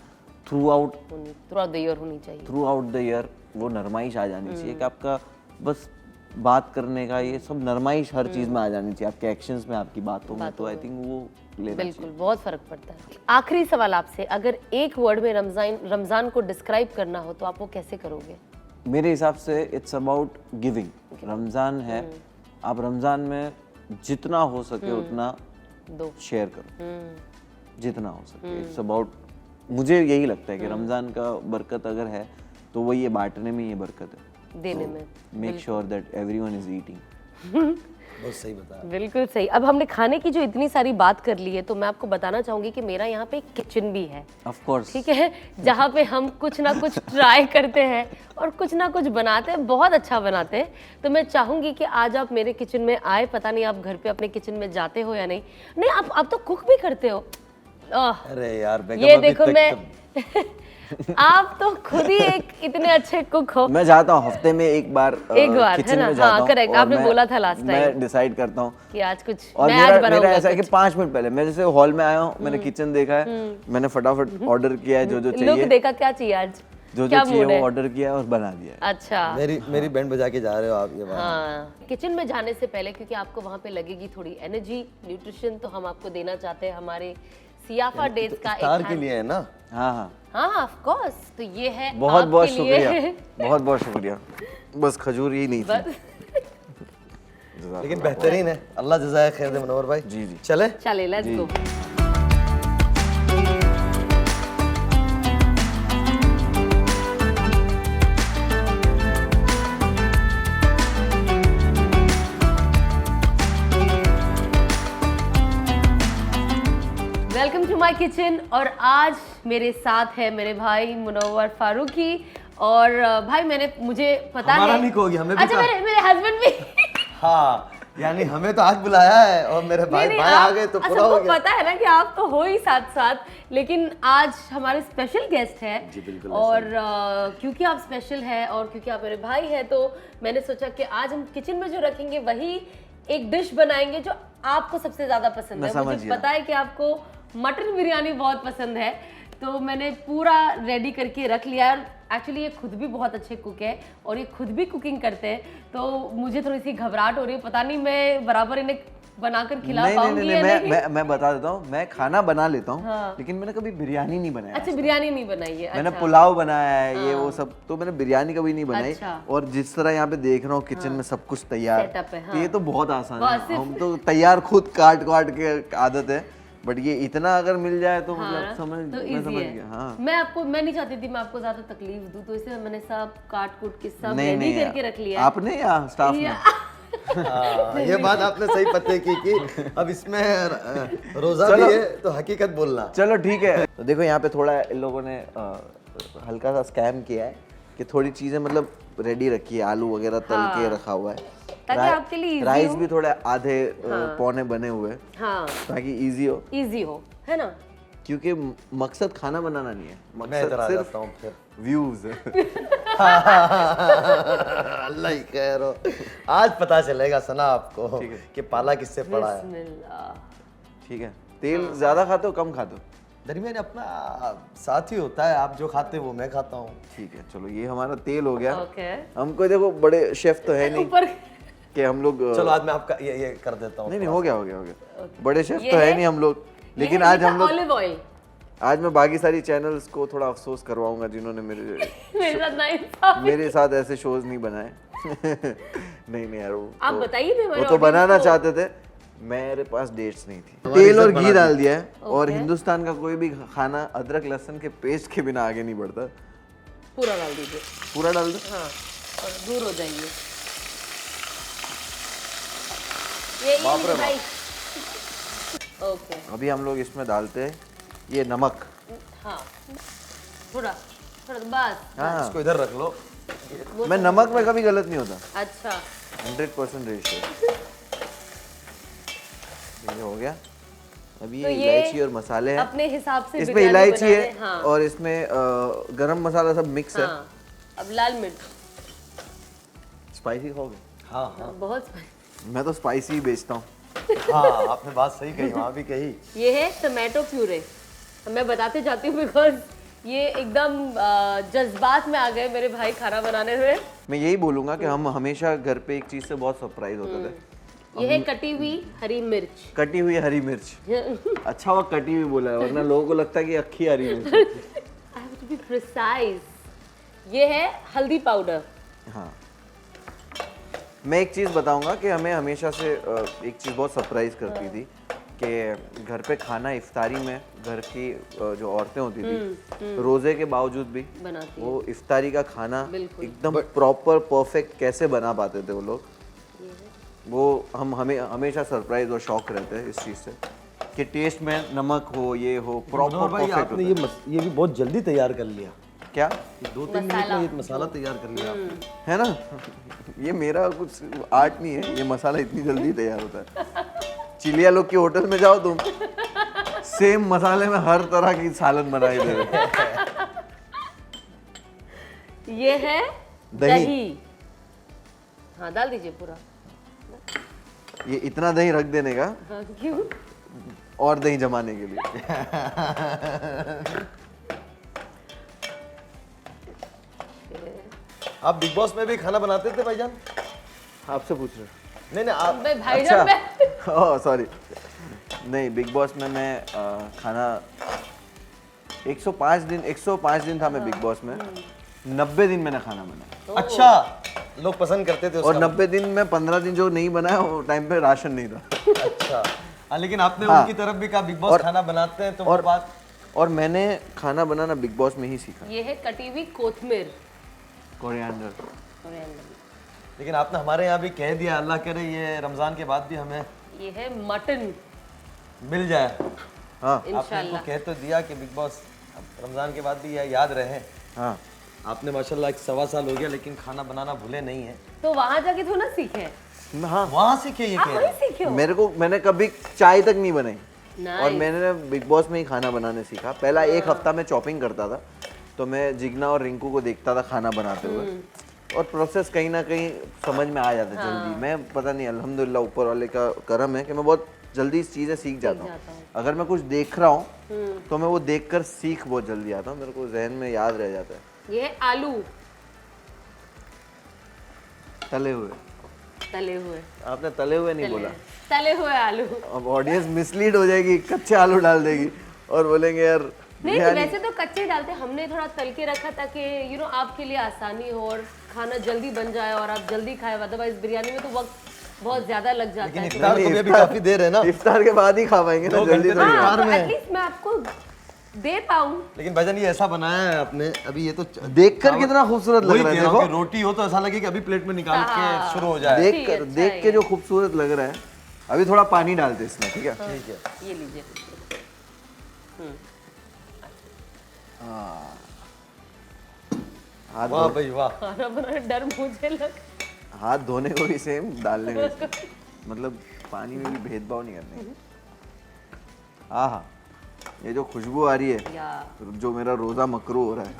थ्रू आउट द ईयर होनी चाहिए, थ्रू आउट द ईयर वो नरमाइश आ जानी चाहिए कि आपका बस बात करने का ये सब नरमाइश हर चीज में आ जानी चाहिए, आपके एक्शंस में, आपकी बातों में। तो आई थिंक वो लेना चाहिए। बिल्कुल, बहुत फर्क पड़ता है। आखिरी सवाल आपसे, अगर एक वर्ड में रमजान को डिस्क्राइब करना हो तो आप वो कैसे करोगे? मेरे हिसाब से इट्स अबाउट गिविंग। रमजान है, आप रमजान में जितना हो सके उतना दो, शेयर करो, जितना हो सके। इट्स अबाउट, मुझे यही लगता है कि रमजान का बरकत अगर है तो वो ये बांटने में ये बरकत है, देने में। Make sure that everyone is eating. बहुत सही बताया, बिल्कुल सही। अब हमने खाने की जो इतनी सारी बात कर ली है तो मैं आपको बताना चाहूंगी कि मेरा यहाँ पे एक किचन भी है, ऑफ कोर्स, ठीक है, जहाँ पे हम कुछ ना कुछ ट्राई करते हैं और कुछ ना कुछ बनाते हैं, बहुत अच्छा बनाते हैं। तो मैं चाहूंगी कि आज आप मेरे किचन में आए। पता नहीं आप घर पे अपने किचन में जाते हो या नहीं। नहीं, आप तो कुक भी करते हो। अरे यार बेगम, ये देखो, मैं आप तो खुद ही एक इतने अच्छे कुक हो। मैं जाता हूँ हफ्ते में एक बार किचन में जाता हूँ। करेक्ट, आपने बोला था लास्ट टाइम। मैं डिसाइड करता हूँ कि आज कुछ और मैं आज बनाऊंगा। मेरा ऐसा है कि 5 मिनट पहले मैं जैसे हॉल में आया हूँ, मैंने किचन देखा है, मैंने फटाफट ऑर्डर किया है जो चाहिए। लुक देखा, क्या चाहिए आज? जो क्या चाहिए mood है? वो ऑर्डर किया और बना दिया। अच्छा मेरी बैंड बजा के जा रहे हो आप ये बात। हाँ, किचन में जाने से पहले क्योंकि आपको वहाँ पे लगेगी थोड़ी एनर्जी, न्यूट्रिशन, तो हम आपको देना चाहते हैं हमारे सियाफा डेट्स का इफ्तार एक के लिए है ना? हाँ, हाँ ऑफ कोर्स, तो ये है बहुत बहुत आपके लिए। शुक्रिया, बहुत बहुत शुक्रिया। बस खजूर ही नहीं थी। बस लेकिन बेहतरीन है, अल्लाह जज़ाए खैर दे मुनव्वर भाई। जी जी। चले चले let's go. Welcome to my kitchen, और आज मेरे साथ है मेरे भाई मुनव्वर फारूकी। और भाई मुझे पता हमारा है नहीं कहोगी, हमें भी अच्छा कहा। मेरे हस्बैंड भी हाँ, यानी हमें तो आज बुलाया है और मेरे भाई नहीं, भाई आ गए तो पूरा हो सबको गया। पता है ना कि आप तो हो ही साथ साथ, लेकिन आज हमारे स्पेशल गेस्ट है। जी, बिल्कुल और क्योंकि आप स्पेशल है और क्योंकि आप मेरे भाई हैं, तो मैंने सोचा कि आज हम किचन में जो रखेंगे वही एक डिश बनाएंगे जो आपको सबसे ज्यादा पसंद मैं है। समझ मुझे गया। पता है कि आपको मटन बिरयानी बहुत पसंद है, तो मैंने पूरा रेडी करके रख लिया है। एक्चुअली ये खुद भी बहुत अच्छे कुक है और ये खुद भी कुकिंग करते हैं, तो मुझे थोड़ी सी घबराहट हो रही है, पता नहीं मैं बराबर इन्हें बनाकर खिला नहीं पाऊंगी नहीं या नहीं, नहीं। मैं बता देता हूँ, मैं खाना बना लेता हूँ, हाँ। लेकिन मैंने कभी बिरयानी नहीं बनाया। अच्छा बिरयानी नहीं बनाई है। मैंने अच्छा। पुलाव बनाया है, ये वो सब, तो मैंने बिरयानी कभी नहीं बनाई। अच्छा। और जिस तरह यहाँ पे देख रहा हूँ किचन में सब कुछ तैयार, Setup है, तो ये तो बहुत आसान बस है। सिर्फ- हम तो तैयार खुद काट के आदत है, बट ये इतना अगर मिल जाए तो हाँ, मतलब तो मैं easy समझ है। गया। हाँ, मैं नहीं चाहती थी मैं आपको ज्यादा तकलीफ दूं, तो इसलिए मैंने सब काट कूट के सब नहीं रेडी नहीं, करके रख लिया है। आपने या स्टाफ ने? हाँ, ये बात आपने सही पते की कि अब इसमें रोजा चलो। भी है तो हकीकत बोलना। चलो ठीक है। तो देखो यहाँ पे थोड़ा इन लोगों ने हल्का सा स्कैम किया है कि थोड़ी चीजें मतलब रेडी रखी है, आलू वगैरह तल के रखा हुआ है, ताकि आपके लिए easy राइस हो। भी थोड़े आधे पौने बने हुए हैं, हाँ ताकि इजी हो, इजी हो, है ना। क्योंकि मकसद खाना बनाना नहीं है, मैं इधर मकसद आ सिर्फ जाता हूँ फिर। व्यूज है। अल्लाह ही खैर हो। आज पता चलेगा सना आपको कि पाला किससे पड़ा है। बिस्मिल्लाह। ठीक है, तेल ज्यादा खाते हो कम खाते हो? दरमियान अपना साथ ही होता है, आप जो खाते हो वो मैं खाता हूँ। ठीक है, चलो ये हमारा तेल हो गया। ओके। हमको देखो बड़े शेफ तो है नहीं ऊपर कि हम लोग चलो आज मैं आपका ये कर देता हूँ। नहीं नहीं, हो गया। बड़े शेफ ये तो है है- नहीं हम लोग, लेकिन आज हम लोग, ऑलिव ऑयल आज मैं बाकी सारी चैनल्स को थोड़ा अफसोस करवाऊंगा जिन्होंने मेरे साथ ना इंसाफ। मेरे साथ ऐसे शोज नहीं बनाए। नहीं यार, वो आप तो- बताइए भी हमारे वो तो audience बनाना को। चाहते थे, मेरे पास डेट्स नहीं थी। तेल और घी डाल दिया है, और ओके। हिंदुस्तान का कोई भी खाना अदरक लहसुन के पेस्ट के बिना आगे नहीं बढ़ता। पूरा डाल दीजिए। पूरा डाल दो। हाँ, और दूर हो जाइए। ये भाई। ओके। अभी हम लोग इसमें डालते हैं ये नमक। हाँ, थोड़ा थोड़ा बस। हाँ, इसको इधर रख लो। मैं नमक में कभी गलत नहीं होता। अच्छा 100% रेशियो। ये हो गया। अभी तो ये ये इलायची और मसाले हैं, अपने हिसाब से इसमें बिरयानी इलायची बना है लें, हाँ। और इसमें गरम मसाला सब मिक्स है। हाँ, अब लाल मिर्च। स्पाइसी खाओगे? हाँ हाँ बहुत मैं तो स्पाइसी ही बेचता हूँ। हाँ, आपने बात सही कही, वहाँ भी कही। ये है टमाटो प्यूरे। मैं बताते जाती हूँ बिकॉज ये एकदम जज्बात में आ गए मेरे भाई खाना बनाने में। मैं यही बोलूंगा कि हम हमेशा घर पे एक चीज से बहुत सरप्राइज होते थे, ये है कटी हुई हरी मिर्च। कटी हुई हरी मिर्च। अच्छा हुआ कटी हुई बोला है, वरना लोगों को लगता है कि अक्खी हरी मिर्च। I have to be precise। ये है हल्दी पाउडर। हाँ, मैं एक चीज़ बताऊंगा कि हमें हमेशा से एक चीज़ बहुत सरप्राइज करती थी कि घर पे खाना इफ्तारी में घर की जो औरतें होती थी रोज़े के बावजूद भी बनाती वो इफ्तारी का खाना बिल्कुल। एकदम प्रॉपर परफेक्ट कैसे बना पाते थे वो लोग, वो हमें हमेशा सरप्राइज और शौक रहते हैं इस चीज़ से कि टेस्ट में नमक हो, ये हो, प्रॉपर मनोहर भाई परफेक्ट आपने होता है। ये भी बहुत जल्दी तैयार कर लिया। क्या ये 2-3 मिनट में एक मसाला तैयार कर लिया आपने। है ना? ये मेरा कुछ आर्ट नहीं है, ये मसाला इतनी जल्दी तैयार होता है। चिलिया लोग की होटल में जाओ तुम, सेम मसाले में हर तरह की सालन बनाई दे रहे। ये है दही। दही। हाँ डाल दीजिए पूरा। ये इतना दही रख देने का हाँ, क्यों? और दही जमाने के लिए। आप बिग बॉस में भी खाना बनाते थे भाईजान? आपसे पूछ रहे हो? नहीं नहीं आप बे भाईजान मैं ओह सॉरी, नहीं बिग बॉस में मैं खाना 105 दिन था मैं बिग बॉस में, 90 दिन मैंने खाना बनाया। अच्छा, लोग पसंद करते थे और उसका। 90 दिन में 15 दिन जो नहीं बनाया वो टाइम पे राशन नहीं था। अच्छा लेकिन आपने हाँ। उनकी तरफ भी कहा बिग बॉस खाना बनाते हैं तो वो बात। और मैंने खाना बनाना बिग बॉस में ही सीखा। ये है कटी हुई कोथमीर, कोरिएंडर। लेकिन आपने हमारे यहाँ भी कह दिया, अल्लाह करे ये रमजान के बाद भी हमें ये है मटन मिल जाए। हाँ आपने इंशाल्लाह। इनको कह तो दिया कि बिग बॉस रमजान के बाद भी यह याद रहे। हाँ आपने माशाल्लाह 1.25 साल हो गया लेकिन खाना बनाना भूले नहीं है। तो वहां जाके तो ना सीखे, हाँ वहाँ सीखे ये आप कह वहीं रहे सीखे हो। मैंने कभी चाय तक नहीं बनाई और Nice. मैंने बिग बॉस में ही खाना बनाने सीखा। पहला एक हफ्ता मैं चॉपिंग करता था, तो मैं जिग्ना और रिंकू को देखता था खाना बनाते हुए और प्रोसेस कहीं ना कहीं समझ में आ जाता जल्दी। मैं पता नहीं, अल्हम्दुलिल्लाह ऊपर वाले का करम है कि मैं बहुत जल्दी चीज़ें सीख जाता हूँ। अगर मैं कुछ देख रहा हूँ तो मैं वो देखकर सीख बहुत जल्दी आता हूँ, मेरे को जहन में याद रह जाता है। ये है आलू तले हुए। तले हुए, आपने तले हुए नहीं बोला, तले हुए आलू। अब ऑडियंस मिसलीड हो जाएगी, कच्चे आलू डाल देगी और बोलेंगे यार नहीं वैसे तो कच्चे डालते, हमने थोड़ा तल के रखा ताकि आपके लिए आसानी हो और खाना जल्दी बन जाए और आप जल्दी खाए। अदरवाइज बिरयानी में तो वक्त बहुत ज्यादा लग जाता है। इफ्तार को भी अभी काफी देर है ना। इफ्तार के बाद ही खा पाएंगे ना, जल्दी तो नहीं। हाँ, तो एटलीस्ट मैं आपको दे पाऊँ। लेकिन भाईजान ये ऐसा बनाया है आपने, अभी ये तो देखकर कितना खूबसूरत लग रहा है। देखो रोटी हो तो ऐसा लगे कि अभी प्लेट में निकाल के शुरू हो जाए। देख के जो खूबसूरत लग रहा है। अभी थोड़ा पानी डालते इसमें, ठीक है? ठीक है, ये लीजिए। हाथ वाह भाई वाह। खाना बनाने डर मुझे लग। हाथ धोने को भी सेम, डालने में भी same। मतलब पानी में भी भेदभाव नहीं करने। आहा, ये जो खुशबू आ रही है, जो मेरा रोजा मकरू हो रहा है।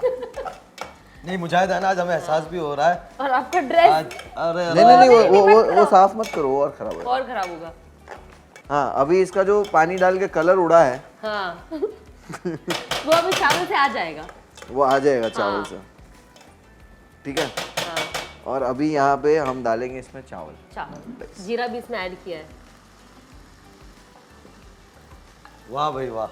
नहीं मुजाहिद है ना, आज हमें एहसास भी हो रहा है। और आपका ड्रेस आज अरे नहीं वो साफ मत करो, और खराब हो। और खराब होगा। हाँ अभी इसका जो पानी डाल के कलर उड़ा है हाँ वो अभी चावल से आ जाएगा। वो आ जाएगा चावल से, ठीक है? हाँ और अभी यहाँ पे हम डालेंगे इसमें चावल। चावल, जीरा भी इसमें ऐड किया है। वाह भाई वाह।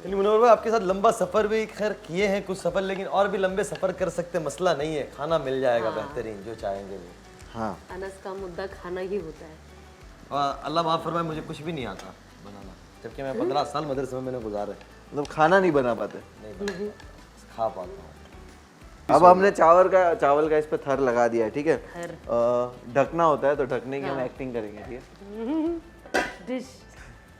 मुनव्वर भाई आपके साथ लंबा सफर भी खैर किए हैं कुछ सफर, लेकिन और भी लंबे सफर कर सकते, मसला नहीं है, खाना मिल जाएगा बेहतरीन जो चाहेंगे वो। हाँ अनस का मुद्दा खाना ही होता है। और अल्लाह माफ फरमाए मुझे कुछ भी नहीं आता बनाना, जबकि मैं 15 साल मदरसे में मैंने गुजारे। मतलब खाना नहीं बना पाते। नहीं बना, खा पाता हूँ। अब हमने चावल का इस पे थर लगा दिया है, ठीक है? ढकना होता है तो ढकने की हम एक्टिंग करेंगे, ठीक है? डिश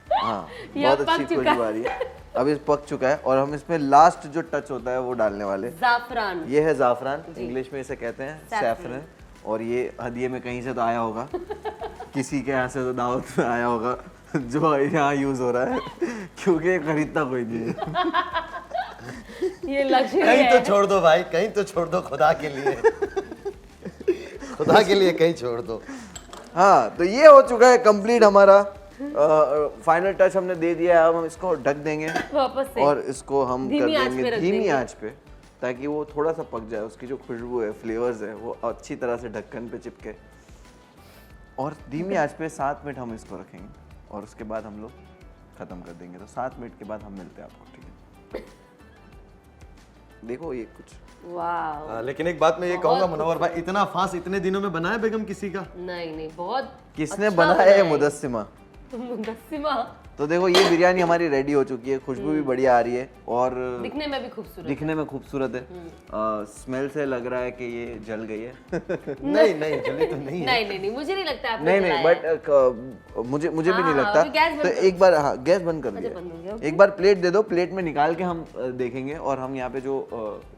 हाँ बहुत अच्छी खुशबू आ रही है। अब इस पक चुका है और हम इसमें लास्ट जो टच होता है वो डालने वाले। जाफरान, ये है जाफरान, इंग्लिश में इसे कहते हैं सैफरन। और ये हदिये में कहीं से तो आया होगा, किसी के यहाँ से तो दावत में आया होगा जो यहाँ यूज हो रहा है, क्योंकि खरीदता कोई नहीं है। ये लक्ष्य कहीं है। तो छोड़ दो भाई, कहीं तो छोड़ दो खुदा के लिए। खुदा के लिए कहीं छोड़ दो। हाँ तो ये हो चुका है कंप्लीट हमारा। फाइनल टच हमने दे दिया है। अब हम इसको ढक देंगे वापस से और इसको हम कर धीमी आंच पे देंगे रख धीमी देंगे। आंच पे, ताकि वो थोड़ा सा पक जाए, उसकी जो खुशबू है, फ्लेवर्स है, वो अच्छी तरह से ढक्कन पे चिपके। और धीमी आंच पे 7 मिनट हम इसको रखेंगे और उसके बाद हम लोग खत्म कर देंगे। तो 7 मिनट के बाद हम मिलते हैं आपको, ठीक है? देखो ये कुछ वाह। लेकिन एक बात मैं ये कहूंगा मुनव्वर भाई, इतना फास्ट इतने दिनों में बनाया बेगम किसी का? नहीं बहुत किसने अच्छा बनाया है? मुदस्सिमा। मुदस्सिमा। तो देखो ये बिरयानी हमारी रेडी हो चुकी है, खुशबू भी बढ़िया आ रही है और दिखने में भी खूबसूरत। दिखने में खूबसूरत है। स्मेल से लग रहा है कि ये जल गई है। नहीं नहीं जल्दी तो नहीं है। नहीं मुझे नहीं लगता आपने नहीं बट मुझे भी नहीं लगता। अभी गैस बंद तो एक बार हाँ गैस बंद कर बंद हो दिया, गया, एक बार प्लेट दे दो, प्लेट में निकाल के हम देखेंगे। और हम यहाँ पे जो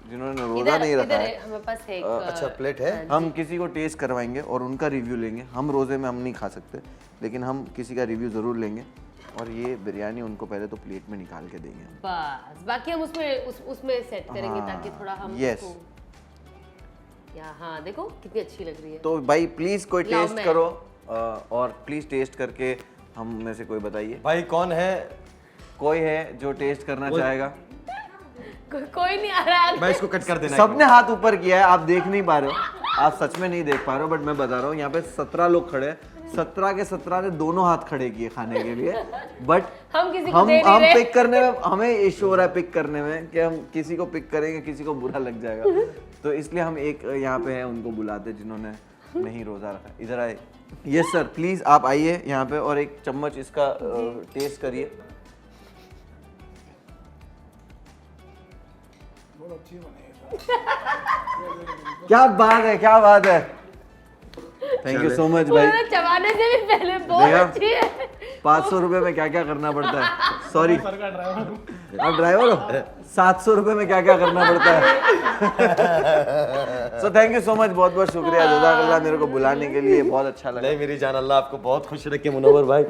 जिन्होंने रोजा नहीं रखा है, हमारे पास एक अच्छा प्लेट है, हम किसी को टेस्ट करवाएंगे और उनका रिव्यू लेंगे। हम रोजे में हम नहीं खा सकते, लेकिन हम किसी का रिव्यू जरूर लेंगे और ये बिरयानी उनको पहले तो प्लेट में निकाल के देंगे। बस बाकी हम उसमें सेट करेंगे ताकि थोड़ा हम यस। हाँ देखो कितनी अच्छी लग रही है। तो भाई प्लीज कोई लाओ टेस्ट मैं। करो और प्लीज टेस्ट करके हम में से कोई बताइए, भाई कौन है? कोई है जो टेस्ट करना चाहेगा? कोई नहीं आ रहा है। मैं इसको कट कर देना। सबने हाथ ऊपर किया है, आप देख नहीं पा रहे हो, आप सच में नहीं देख पा रहे हो, बट मैं बता रहा हूँ यहाँ पे 17 लोग खड़े हैं, 17 के 17 ने दोनों हाथ खड़े किए खाने के लिए, बट हम किसी को हम दे नहीं रहे। पिक करने में हमें इशू हो रहा है, पिक करने में कि हम किसी को पिक करेंगे किसी को बुरा लग जाएगा, तो इसलिए हम एक यहाँ पे है उनको बुलाते जिन्होंने नहीं रोजा रखा। इधर आए। यस सर, प्लीज आप आइए यहाँ पे और एक चम्मच इसका टेस्ट करिए। क्या बात है, क्या बात है, थैंक यू सो मच भाई। उन्होंने चबाने से भी पहले बहुत अच्छी है। 500 रुपए में क्या क्या करना पड़ता है, सॉरी आप ड्राइवर हो, 700 रुपए में क्या क्या करना पड़ता है। So thank you so much, बहुत बहुत शुक्रिया, जज़ाकल्लाह मेरे को बुलाने के लिए, बहुत अच्छा लगा। नहीं मेरी जान, अल्लाह आपको बहुत खुश रखे मुनव्वर भाई,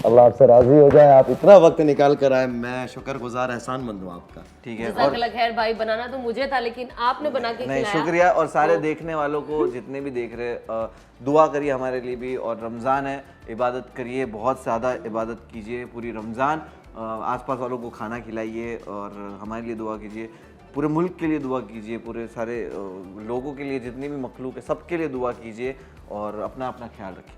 अल्लाह आपसे राजी हो जाए, आप इतना वक्त निकाल कर आए, मैं शुक्रगुजार एहसानमंद हूँ आपका। ठीक है, जज़ाकल्लाह खैर भाई, बनाना तो मुझे था लेकिन आपने बना के नहीं खिलाया। शुक्रिया, और सारे देखने वालों को जितने भी देख रहे, दुआ करिए हमारे लिए भी, और रमज़ान है, इबादत करिए, बहुत ज़्यादा इबादत कीजिए पूरी रमज़ान, आसपास वालों को खाना खिलाइए और हमारे लिए दुआ कीजिए, पूरे मुल्क के लिए दुआ कीजिए, पूरे सारे लोगों के लिए, जितनी भी मखलूक है सबके लिए दुआ कीजिए, और अपना अपना ख्याल रखिए।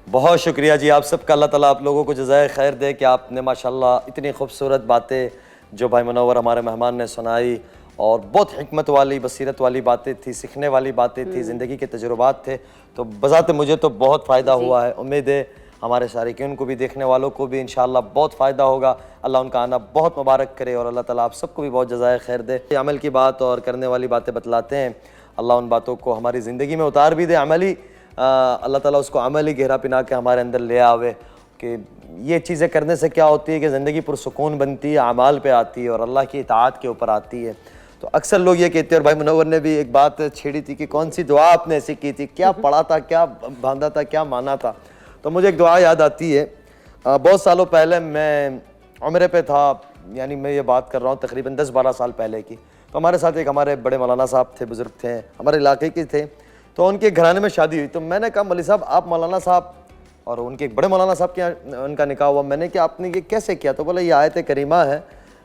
बहुत शुक्रिया जी आप सबका, अल्लाह ताला आप लोगों को जज़ाए खैर दे कि आपने माशाल्लाह इतनी खूबसूरत बातें जो भाई मुनव्वर हमारे मेहमान ने सुनाई, और बहुत हिकमत वाली बसीरत वाली बातें थी, सीखने वाली बातें थी, ज़िंदगी के तजुर्बात थे, तो बज़ाते मुझे तो बहुत फ़ायदा हुआ है। उम्मीद है हमारे शारिकीन को भी, देखने वालों को भी इंशाअल्लाह बहुत फ़ायदा होगा। अल्लाह उनका आना बहुत मुबारक करे और अल्लाह ताला आप सबको भी बहुत जज़ाए खैर दे। अमल की बात और करने वाली बातें बतलाते हैं, अल्लाह उन बातों को हमारी ज़िंदगी में उतार भी दे, अमली अल्लाह ताला उसको अमली गहरा पिना के हमारे अंदर ले आवे कि ये चीज़ें करने से क्या होती है कि ज़िंदगी पुरसुकून बनती है, अमाल पे आती है और अल्लाह की इताअत के ऊपर आती है। तो अक्सर लोग ये कहते हैं, और भाई मुनव्वर ने भी एक बात छेड़ी थी कि कौन सी दुआ आपने ऐसी की थी, क्या पढ़ा था, क्या बांधा था, क्या माना था, तो मुझे एक दुआ याद आती है। बहुत सालों पहले मैं उम्रे पे था, यानी मैं ये बात कर रहा हूँ तकरीबन 10-12 साल पहले की, तो हमारे साथ एक हमारे बड़े मौलाना साहब थे, बुज़ुर्ग थे, हमारे इलाके के थे, तो उनके घराने में शादी हुई, तो मैंने कहा मौलवी साहब आप मौलाना साहब, और उनके एक बड़े मौलाना साहब के यहाँ उनका निकाह हुआ, मैंने कि आपने ये कैसे किया, तो बोला ये आयत करीमा है,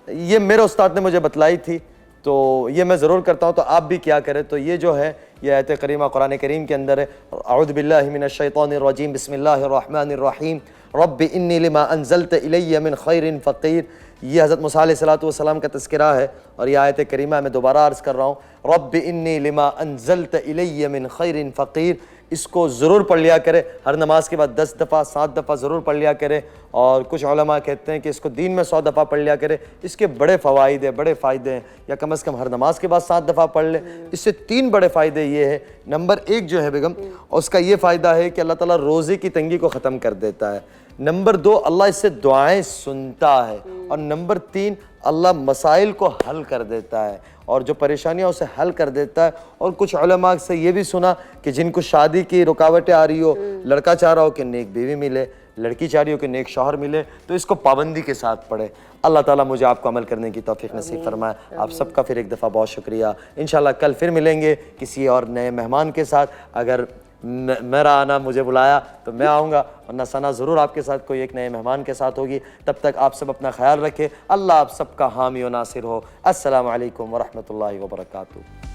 ये मेरे उस्ताद ने मुझे बतलाई थी, तो ये मैं ज़रूर करता हूँ, तो आप भी क्या करें। तो ये जो है ये आयत करीमा कुरान करीम के अंदर है, अऊज़ु बिल्लाहि मिनश शैतानिर रजीम, बिस्मिल्लाहिर रहमानिर रहीम, रब्बि इन्नी लिमा अंज़लत इलैया मिन खैरिन फ़क़ीर। ये हज़रत मूसा अलैहिस्सलातु वस्सलाम का तज़किरा है, और ये आयत करीमा मैं दोबारा अर्ज़ कर रहा हूँ, रब्बि इन्नी लिमा अंज़लत इलैया मिन खैरिन फ़क़ीर। इसको ज़रूर पढ़ लिया करे, हर नमाज के बाद 10 दफ़ा 7 दफ़ा ज़रूर पढ़ लिया करे, और कुछ उलमा कहते हैं कि इसको दिन में 100 दफ़ा पढ़ लिया करे। इसके बड़े फ़वाइद हैं, बड़े फ़ायदे हैं, या कम से कम हर नमाज के बाद 7 दफ़ा पढ़ ले। इससे 3 बड़े फ़ायदे ये है, नंबर 1 जो है बेगम, उसका ये फ़ायदा है कि अल्लाह ताला रोज़े की तंगी को ख़त्म कर देता है, नंबर 2 अल्लाह इससे दुआएं सुनता है, और नंबर 3 अल्लाह मसाइल को हल कर देता है, और जो परेशानियां उसे हल कर देता है। और कुछ उलमा से ये भी सुना कि जिनको शादी की रुकावटें आ रही हो, लड़का चाह रहा हो कि नेक बीवी मिले, लड़की चाह रही हो कि नेक शौहर मिले, तो इसको पाबंदी के साथ पढ़े। अल्लाह ताला मुझे आपको अमल करने की तौफीक नसीब फरमाए। आप सबका फिर एक दफ़ा बहुत शुक्रिया। इंशाल्लाह कल फिर मिलेंगे किसी और नए मेहमान के साथ। अगर मेरा आना मुझे बुलाया तो मैं आऊँगा, वरना सना ज़रूर आपके साथ कोई एक नए मेहमान के साथ होगी। तब तक आप सब अपना ख्याल रखें। अल्लाह आप सबका हामी व नासिर हो। अस्सलामु अलैकुम व रहमतुल्लाहि व बरकातुहू।